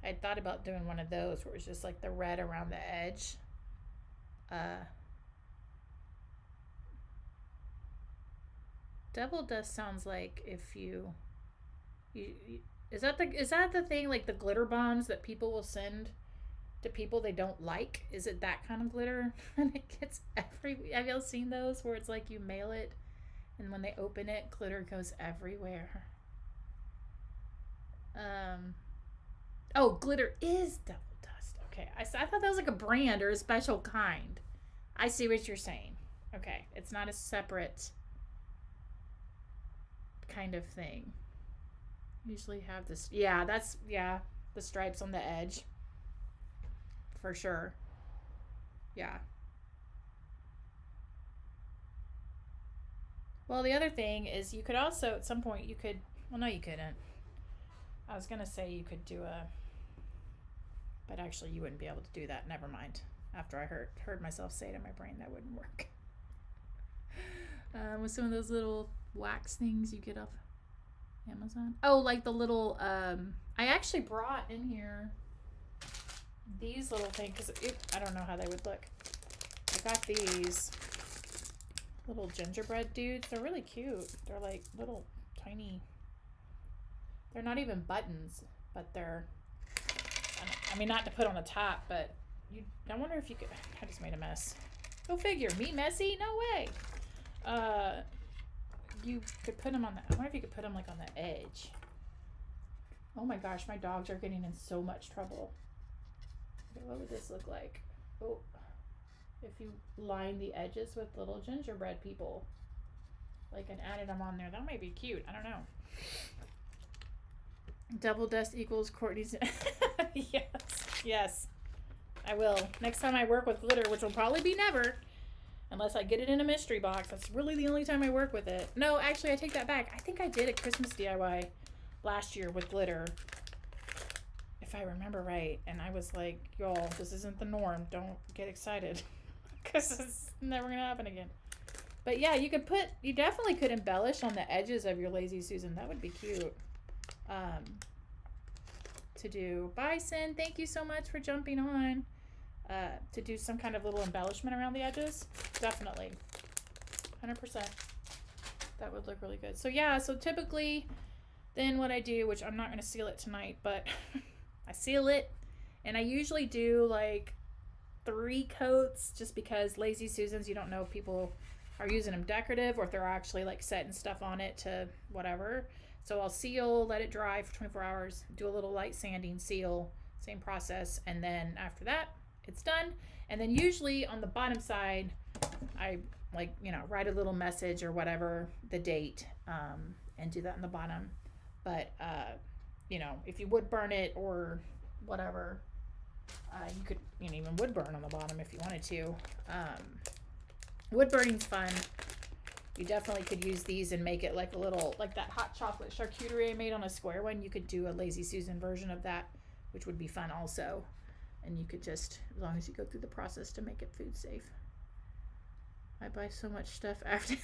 A: I thought about doing one of those where it's just like the red around the edge. Devil Dust sounds like if you is that the thing, like the glitter bombs that people will send to people they don't like? Is it that kind of glitter? And it gets have y'all seen those where it's like you mail it and when they open it, glitter goes everywhere? Oh, glitter is Devil Dust. Okay, I thought that was like a brand or a special kind. I see what you're saying. Okay, it's not a separate kind of thing. Usually have this. Yeah, the stripes on the edge. For sure. Yeah. Well, the other thing is you could also, at some point, well, no, you couldn't. I was going to say you could do but actually you wouldn't be able to do that. Never mind. After I heard myself say it in my brain, that wouldn't work. With some of those little wax things you get off Amazon. Oh, like the little, I actually brought in here these little things, because I don't know how they would look. I got these little gingerbread dudes. They're really cute. They're like little tiny, they're not even buttons, but they're, I mean, not to put on the top, but I wonder if you could, I just made a mess. Go figure, me messy? No way. You could put them on I wonder if you could put them like on the edge. Oh my gosh, my dogs are getting in so much trouble. Okay, what would this look like? Oh, if you line the edges with little gingerbread people, like, and added them on there, that might be cute. I don't know. Double Dust equals Courtney's. Yes, I will. Next time I work with glitter, which will probably be never. Unless I get it in a mystery box. That's really the only time I work with it. No, actually, I take that back. I think I did a Christmas DIY last year with glitter, if I remember right. And I was like, y'all, this isn't the norm. Don't get excited. Because it's never going to happen again. But yeah, you definitely could embellish on the edges of your Lazy Susan. That would be cute to do. Bison, thank you so much for jumping on. To do some kind of little embellishment around the edges. Definitely. 100%. That would look really good. So yeah, so typically then what I do, which I'm not going to seal it tonight, but I seal it and I usually do like 3 coats just because Lazy Susans, you don't know if people are using them decorative or if they're actually like setting stuff on it to whatever. So I'll seal, let it dry for 24 hours, do a little light sanding, seal, same process, and then after that, it's done. And then usually on the bottom side, I write a little message or whatever, the date, and do that on the bottom. But, if you would burn it or whatever, you could, even wood burn on the bottom if you wanted to. Wood burning's fun. You definitely could use these and make it like a little, like that hot chocolate charcuterie I made on a square one. You could do a Lazy Susan version of that, which would be fun also. And you could just, as long as you go through the process to make it food safe. I buy so much stuff after.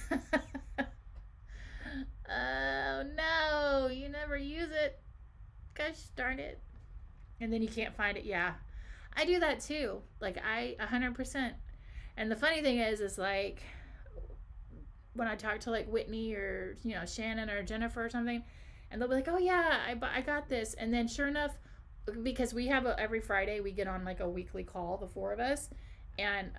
A: Oh no, you never use it. Gosh darn it. And then you can't find it. Yeah, I do that too. Like 100%. And the funny thing is like when I talk to like Whitney or, Shannon or Jennifer or something, and they'll be like, oh yeah, I got this. And then sure enough, because we have every Friday we get on like a weekly call, the four of us, and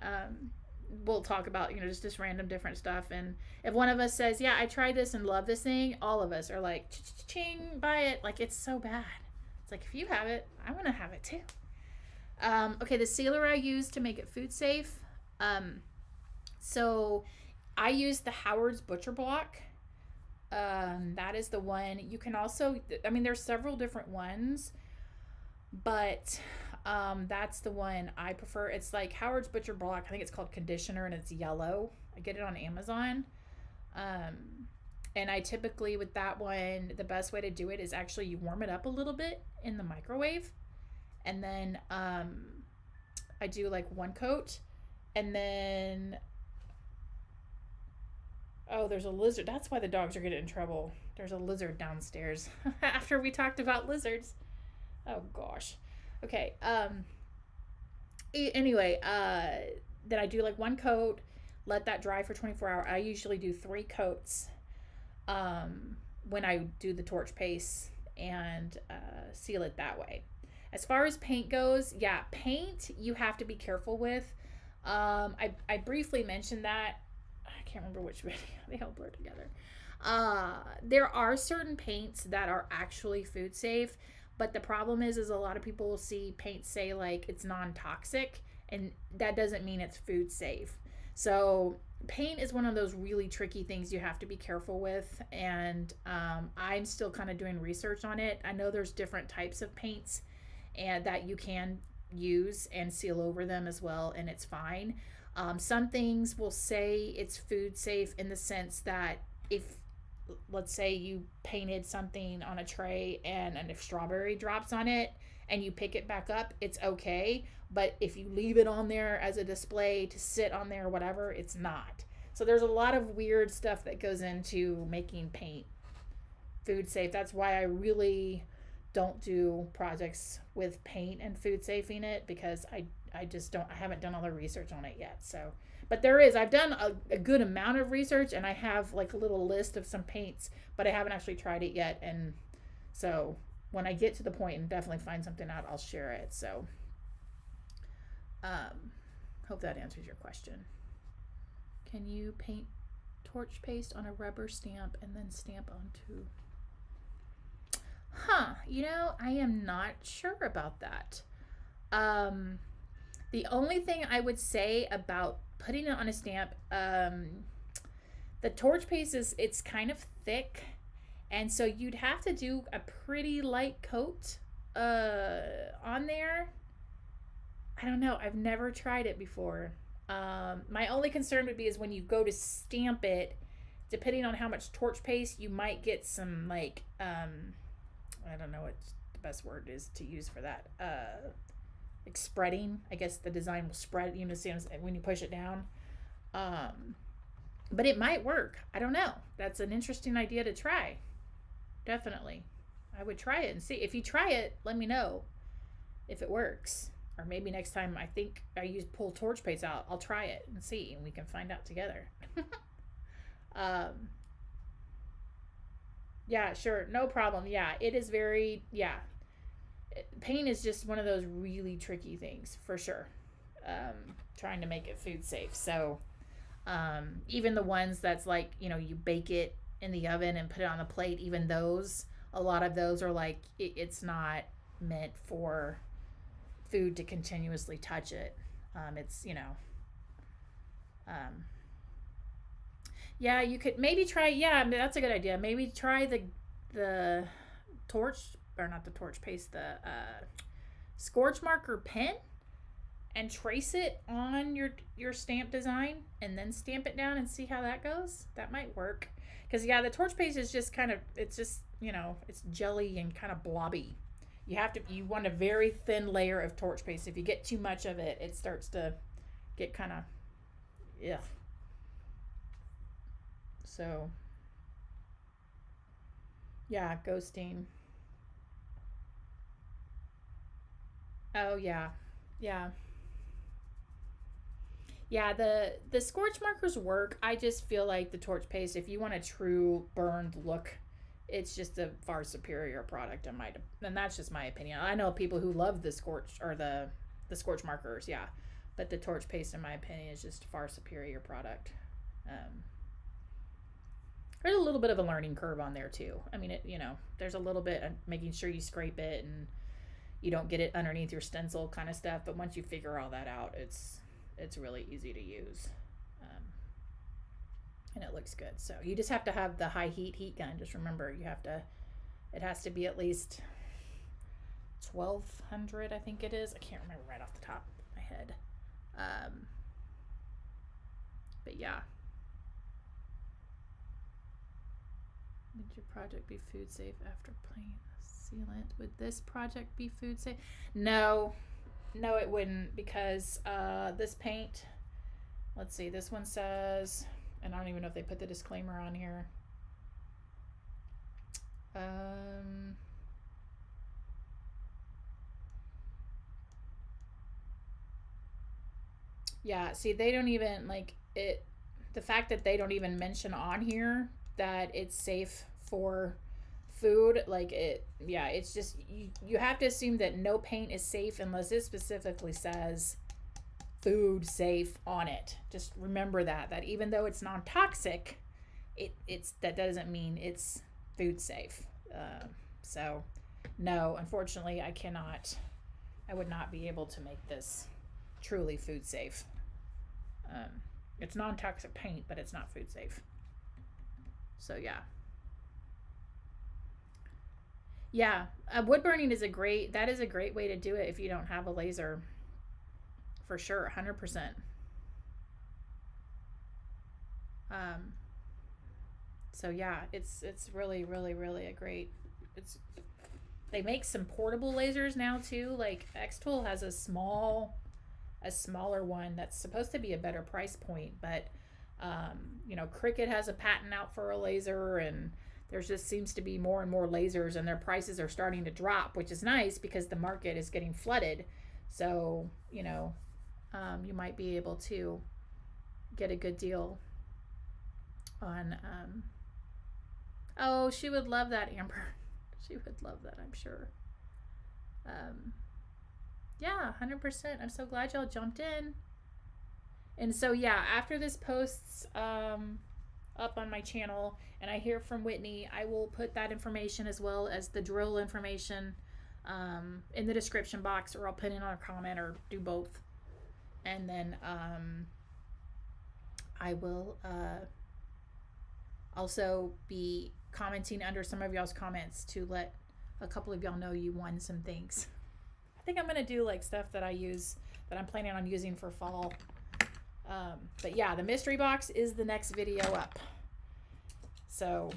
A: we'll talk about, just random different stuff. And if one of us says, yeah, I tried this and love this thing, all of us are like, ching, buy it. Like, it's so bad. It's like, if you have it, I want to have it too. Okay, the sealer I use to make it food safe. So I use the Howard's Butcher Block. That is the one. You can also, there's several different ones, but that's the one I prefer. It's like Howard's Butcher Block. I think it's called Conditioner, and it's yellow. I get it on Amazon. And I typically, with that one, the best way to do it is actually you warm it up a little bit in the microwave, and then I do like one coat, and then there's a lizard. That's why the dogs are getting in trouble. There's a lizard downstairs after we talked about lizards. Oh gosh. Okay. Anyway, then I do like one coat, let that dry for 24 hours. I usually do 3 coats when I do the torch paste, and seal it that way. As far as paint goes, yeah, paint you have to be careful with. I briefly mentioned that. I can't remember which video. They all blur together. There are certain paints that are actually food safe, but the problem is a lot of people will see paint say like it's non-toxic, and that doesn't mean it's food safe. So paint is one of those really tricky things you have to be careful with, and I'm still kind of doing research on it. I know there's different types of paints and that you can use and seal over them as well, and it's fine. Some things will say it's food safe in the sense that if, let's say, you painted something on a tray and a strawberry drops on it and you pick it back up, it's okay. But if you leave it on there as a display to sit on there or whatever, it's not. So there's a lot of weird stuff that goes into making paint food safe. That's why I really don't do projects with paint and food safing it, because I haven't done all the research on it yet. So, but I've done a good amount of research, and I have like a little list of some paints, but I haven't actually tried it yet. And so when I get to the point and definitely find something out, I'll share it. So, hope that answers your question. Can you paint torch paste on a rubber stamp and then stamp onto? I am not sure about that. The only thing I would say about putting it on a stamp, the torch paste it's kind of thick, and so you'd have to do a pretty light coat on there. I don't know. I've never tried it before. My only concern would be is when you go to stamp it, depending on how much torch paste, you might get some like I don't know what the best word is to use for that. Like spreading. I guess the design will spread, when you push it down. But it might work. I don't know. That's an interesting idea to try. Definitely. I would try it and see. If you try it, let me know if it works. Or maybe next time I think I pull torch paste out, I'll try it and see, and we can find out together. Yeah, sure. No problem. Yeah, it is paint is just one of those really tricky things for sure. Trying to make it food safe. So, even the ones that's like, you bake it in the oven and put it on the plate, even those, a lot of those are like, it's not meant for food to continuously touch it. It's, yeah, you could maybe try. Yeah, that's a good idea. Maybe try the torch, or not the torch paste, the scorch marker pen, and trace it on your stamp design, and then stamp it down and see how that goes. That might work, because the torch paste is just kind of, it's just it's jelly and kind of blobby. You want a very thin layer of torch paste. If you get too much of it, it starts to get kind of, yeah. So, yeah, ghosting. Oh, yeah. Yeah. Yeah, the scorch markers work. I just feel like the torch paste, if you want a true burned look, it's just a far superior product in and that's just my opinion. I know people who love the scorch or the scorch markers, yeah, but the torch paste in my opinion is just a far superior product. There's a little bit of a learning curve on there too. I mean, there's a little bit of making sure you scrape it and you don't get it underneath your stencil kind of stuff, but once you figure all that out, it's really easy to use. And it looks good. So you just have to have the high heat gun. Just remember, it has to be at least 1200, I think it is. I can't remember right off the top of my head. But yeah. Would your project be food safe after playing the sealant? Would this project be food safe? No, it wouldn't, because this paint, let's see, this one says, and I don't even know if they put the disclaimer on here. Yeah, see, they don't even, like, it, the fact that they don't even mention on here that it's safe for food, like, it's just, you have to assume that no paint is safe unless it specifically says food safe on it. Just remember that even though it's non-toxic, that doesn't mean it's food safe. So no, unfortunately I would not be able to make this truly food safe. It's non-toxic paint, but it's not food safe. So yeah, wood burning is a great way to do it if you don't have a laser. For sure, 100%. So yeah, it's really, really, really a great. They make some portable lasers now too. Like X-Tool has a smaller one that's supposed to be a better price point, but Cricut has a patent out for a laser, and there just seems to be more and more lasers, and their prices are starting to drop, which is nice because the market is getting flooded. So you might be able to get a good deal on. Oh, she would love that, Amber. She would love that, I'm sure. Yeah, 100%. I'm so glad y'all jumped in. And so yeah, after this posts up on my channel and I hear from Whitney, I will put that information as well as the drill information in the description box, or I'll put it on a comment, or do both. And then I will also be commenting under some of y'all's comments to let a couple of y'all know you won some things. I think I'm going to do like stuff that I'm planning on using for fall. But yeah, the mystery box is the next video up. So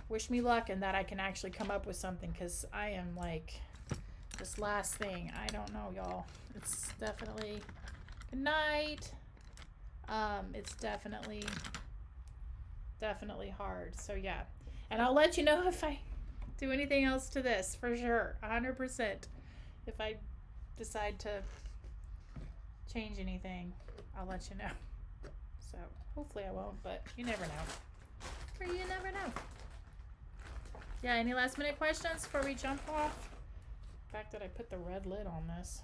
A: wish me luck and that I can actually come up with something, because I am like, this last thing, I don't know, y'all. It's definitely, good night. It's definitely hard. So yeah, and I'll let you know if I do anything else to this, for sure, 100%. If I decide to change anything, I'll let you know. So hopefully I won't, but you never know. Or you never know. Yeah, any last minute questions before we jump off? The fact that I put the red lid on this,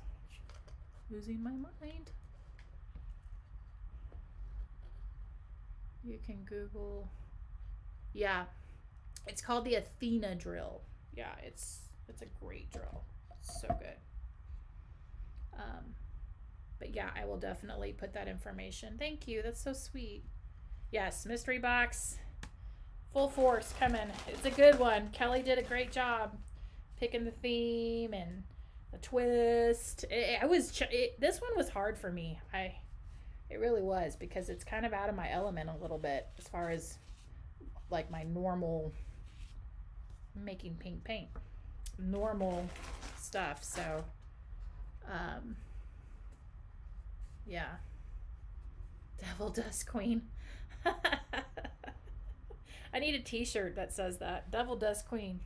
A: losing my mind. You can Google. Yeah, it's called the Athena drill. Yeah, it's a great drill. It's so good. But yeah, I will definitely put that information. Thank you. That's so sweet. Yes, mystery box, full force coming. It's a good one. Kelly did a great job picking the theme and the twist. This one was hard for me. It really was, because it's kind of out of my element a little bit as far as like my normal making pink paint, normal stuff. So yeah, Devil Dust Queen. I need a t-shirt that says that, Devil Dust Queen,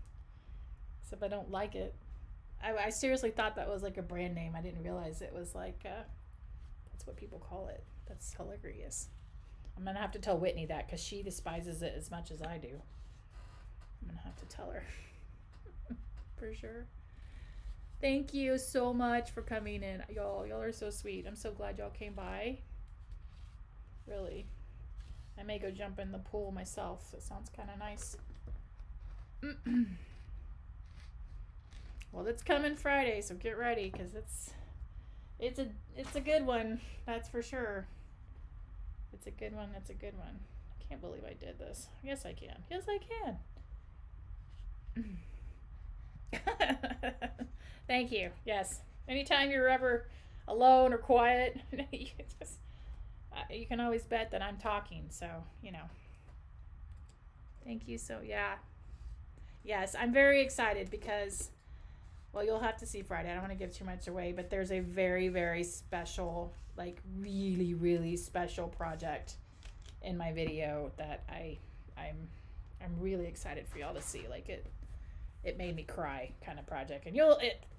A: except I don't like it. I seriously thought that was like a brand name. I didn't realize it was like that's what people call it. That's hilarious. I'm gonna have to tell Whitney that, because she despises it as much as I do. gonna have to tell her. For sure. Thank you so much for coming in. Y'all are so sweet. I'm so glad y'all came by. Really. I may go jump in the pool myself. It sounds kind of nice. Well, it's coming Friday, so get ready, because it's a good one. That's for sure. It's a good one. It's a good one. I can't believe I did this. Yes, I can. Yes, I can. Thank you. Yes. Anytime you're ever alone or quiet, you can always bet that I'm talking. So, you know. Thank you. So, yeah. Yes, I'm very excited because, well, you'll have to see Friday. I don't want to give too much away, but there's a very, very special, like really, really special project in my video that I'm really excited for y'all to see. Like it made me cry kind of project. And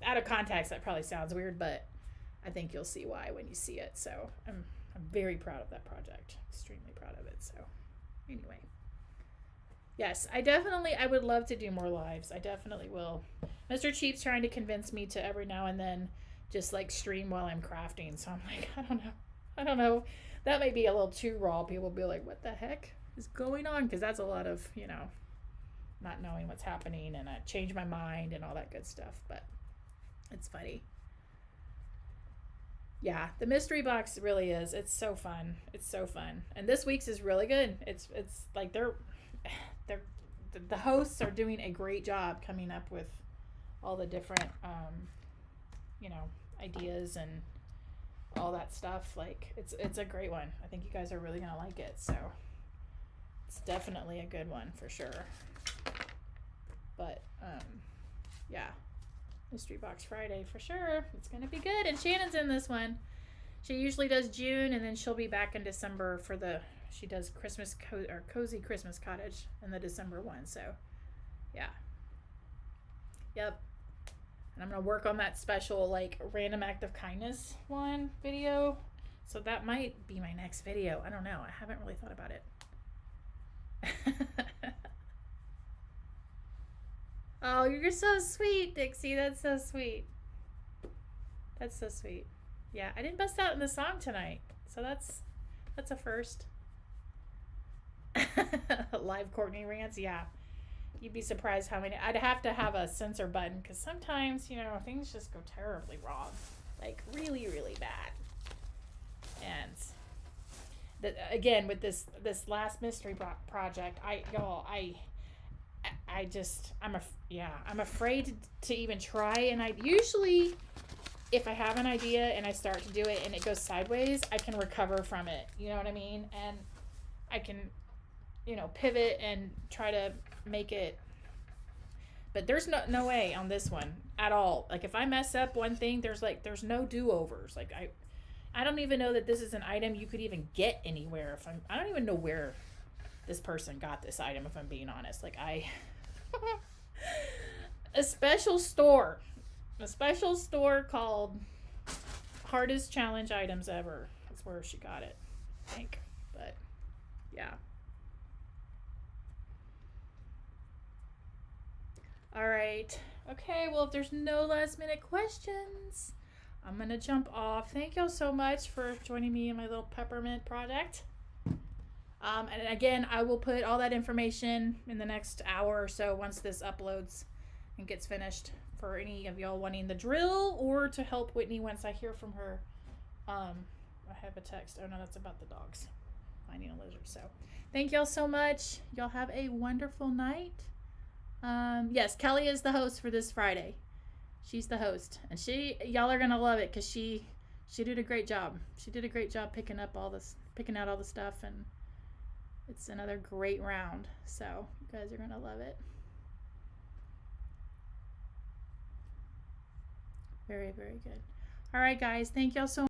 A: out of context, that probably sounds weird, but I think you'll see why when you see it. So I'm very proud of that project. Extremely proud of it. So anyway. Yes, I would love to do more lives. I definitely will. Mr. Cheap's trying to convince me to every now and then just like stream while I'm crafting. So I'm like, I don't know. That may be a little too raw. People will be like, what the heck is going on? Because that's a lot of, not knowing what's happening, and I change my mind and all that good stuff. But it's funny. Yeah, the mystery box really is. It's so fun. It's so fun. And this week's is really good. It's like the hosts are doing a great job coming up with all the different ideas and all that stuff. Like it's a great one. I think you guys are really gonna like it. So it's definitely a good one for sure. But yeah, mystery box Friday for sure. It's gonna be good. And Shannon's in this one. She usually does June, and then she'll be back in December for she does Christmas cozy Christmas cottage in the December one. So yeah. Yep. And I'm gonna work on that special like random act of kindness one video. So that might be my next video. I don't know. I haven't really thought about it. Oh, you're so sweet, Dixie. That's so sweet. That's so sweet. Yeah, I didn't bust out in the song tonight. So that's a first. Live Courtney rants, yeah. You'd be surprised how many. I'd have to have a censor button because sometimes, things just go terribly wrong. Like really, really bad. And again, with this last mystery project, I'm afraid to even try. And I usually, if I have an idea and I start to do it and it goes sideways, I can recover from it. You know what I mean? And I can, pivot and try to make it. But there's no way on this one at all. Like if I mess up one thing, there's no do-overs. Like I don't even know that this is an item you could even get anywhere. I don't even know where this person got this item, if I'm being honest. Like a special store called Hardest Challenge Items Ever. That's where she got it, I think. But yeah. All right. Okay, well, if there's no last minute questions, I'm going to jump off. Thank y'all so much for joining me in my little peppermint project. And again, I will put all that information in the next hour or so once this uploads and gets finished for any of y'all wanting the drill or to help Whitney once I hear from her. I have a text. Oh, no, that's about the dogs finding a lizard. So thank y'all so much. Y'all have a wonderful night. Yes, Kelly is the host for this Friday. She's the host, and y'all are gonna love it because she did a great job. She did a great job picking out all the stuff, and it's another great round. So you guys are gonna love it. Very, very good. All right, guys. Thank y'all so much.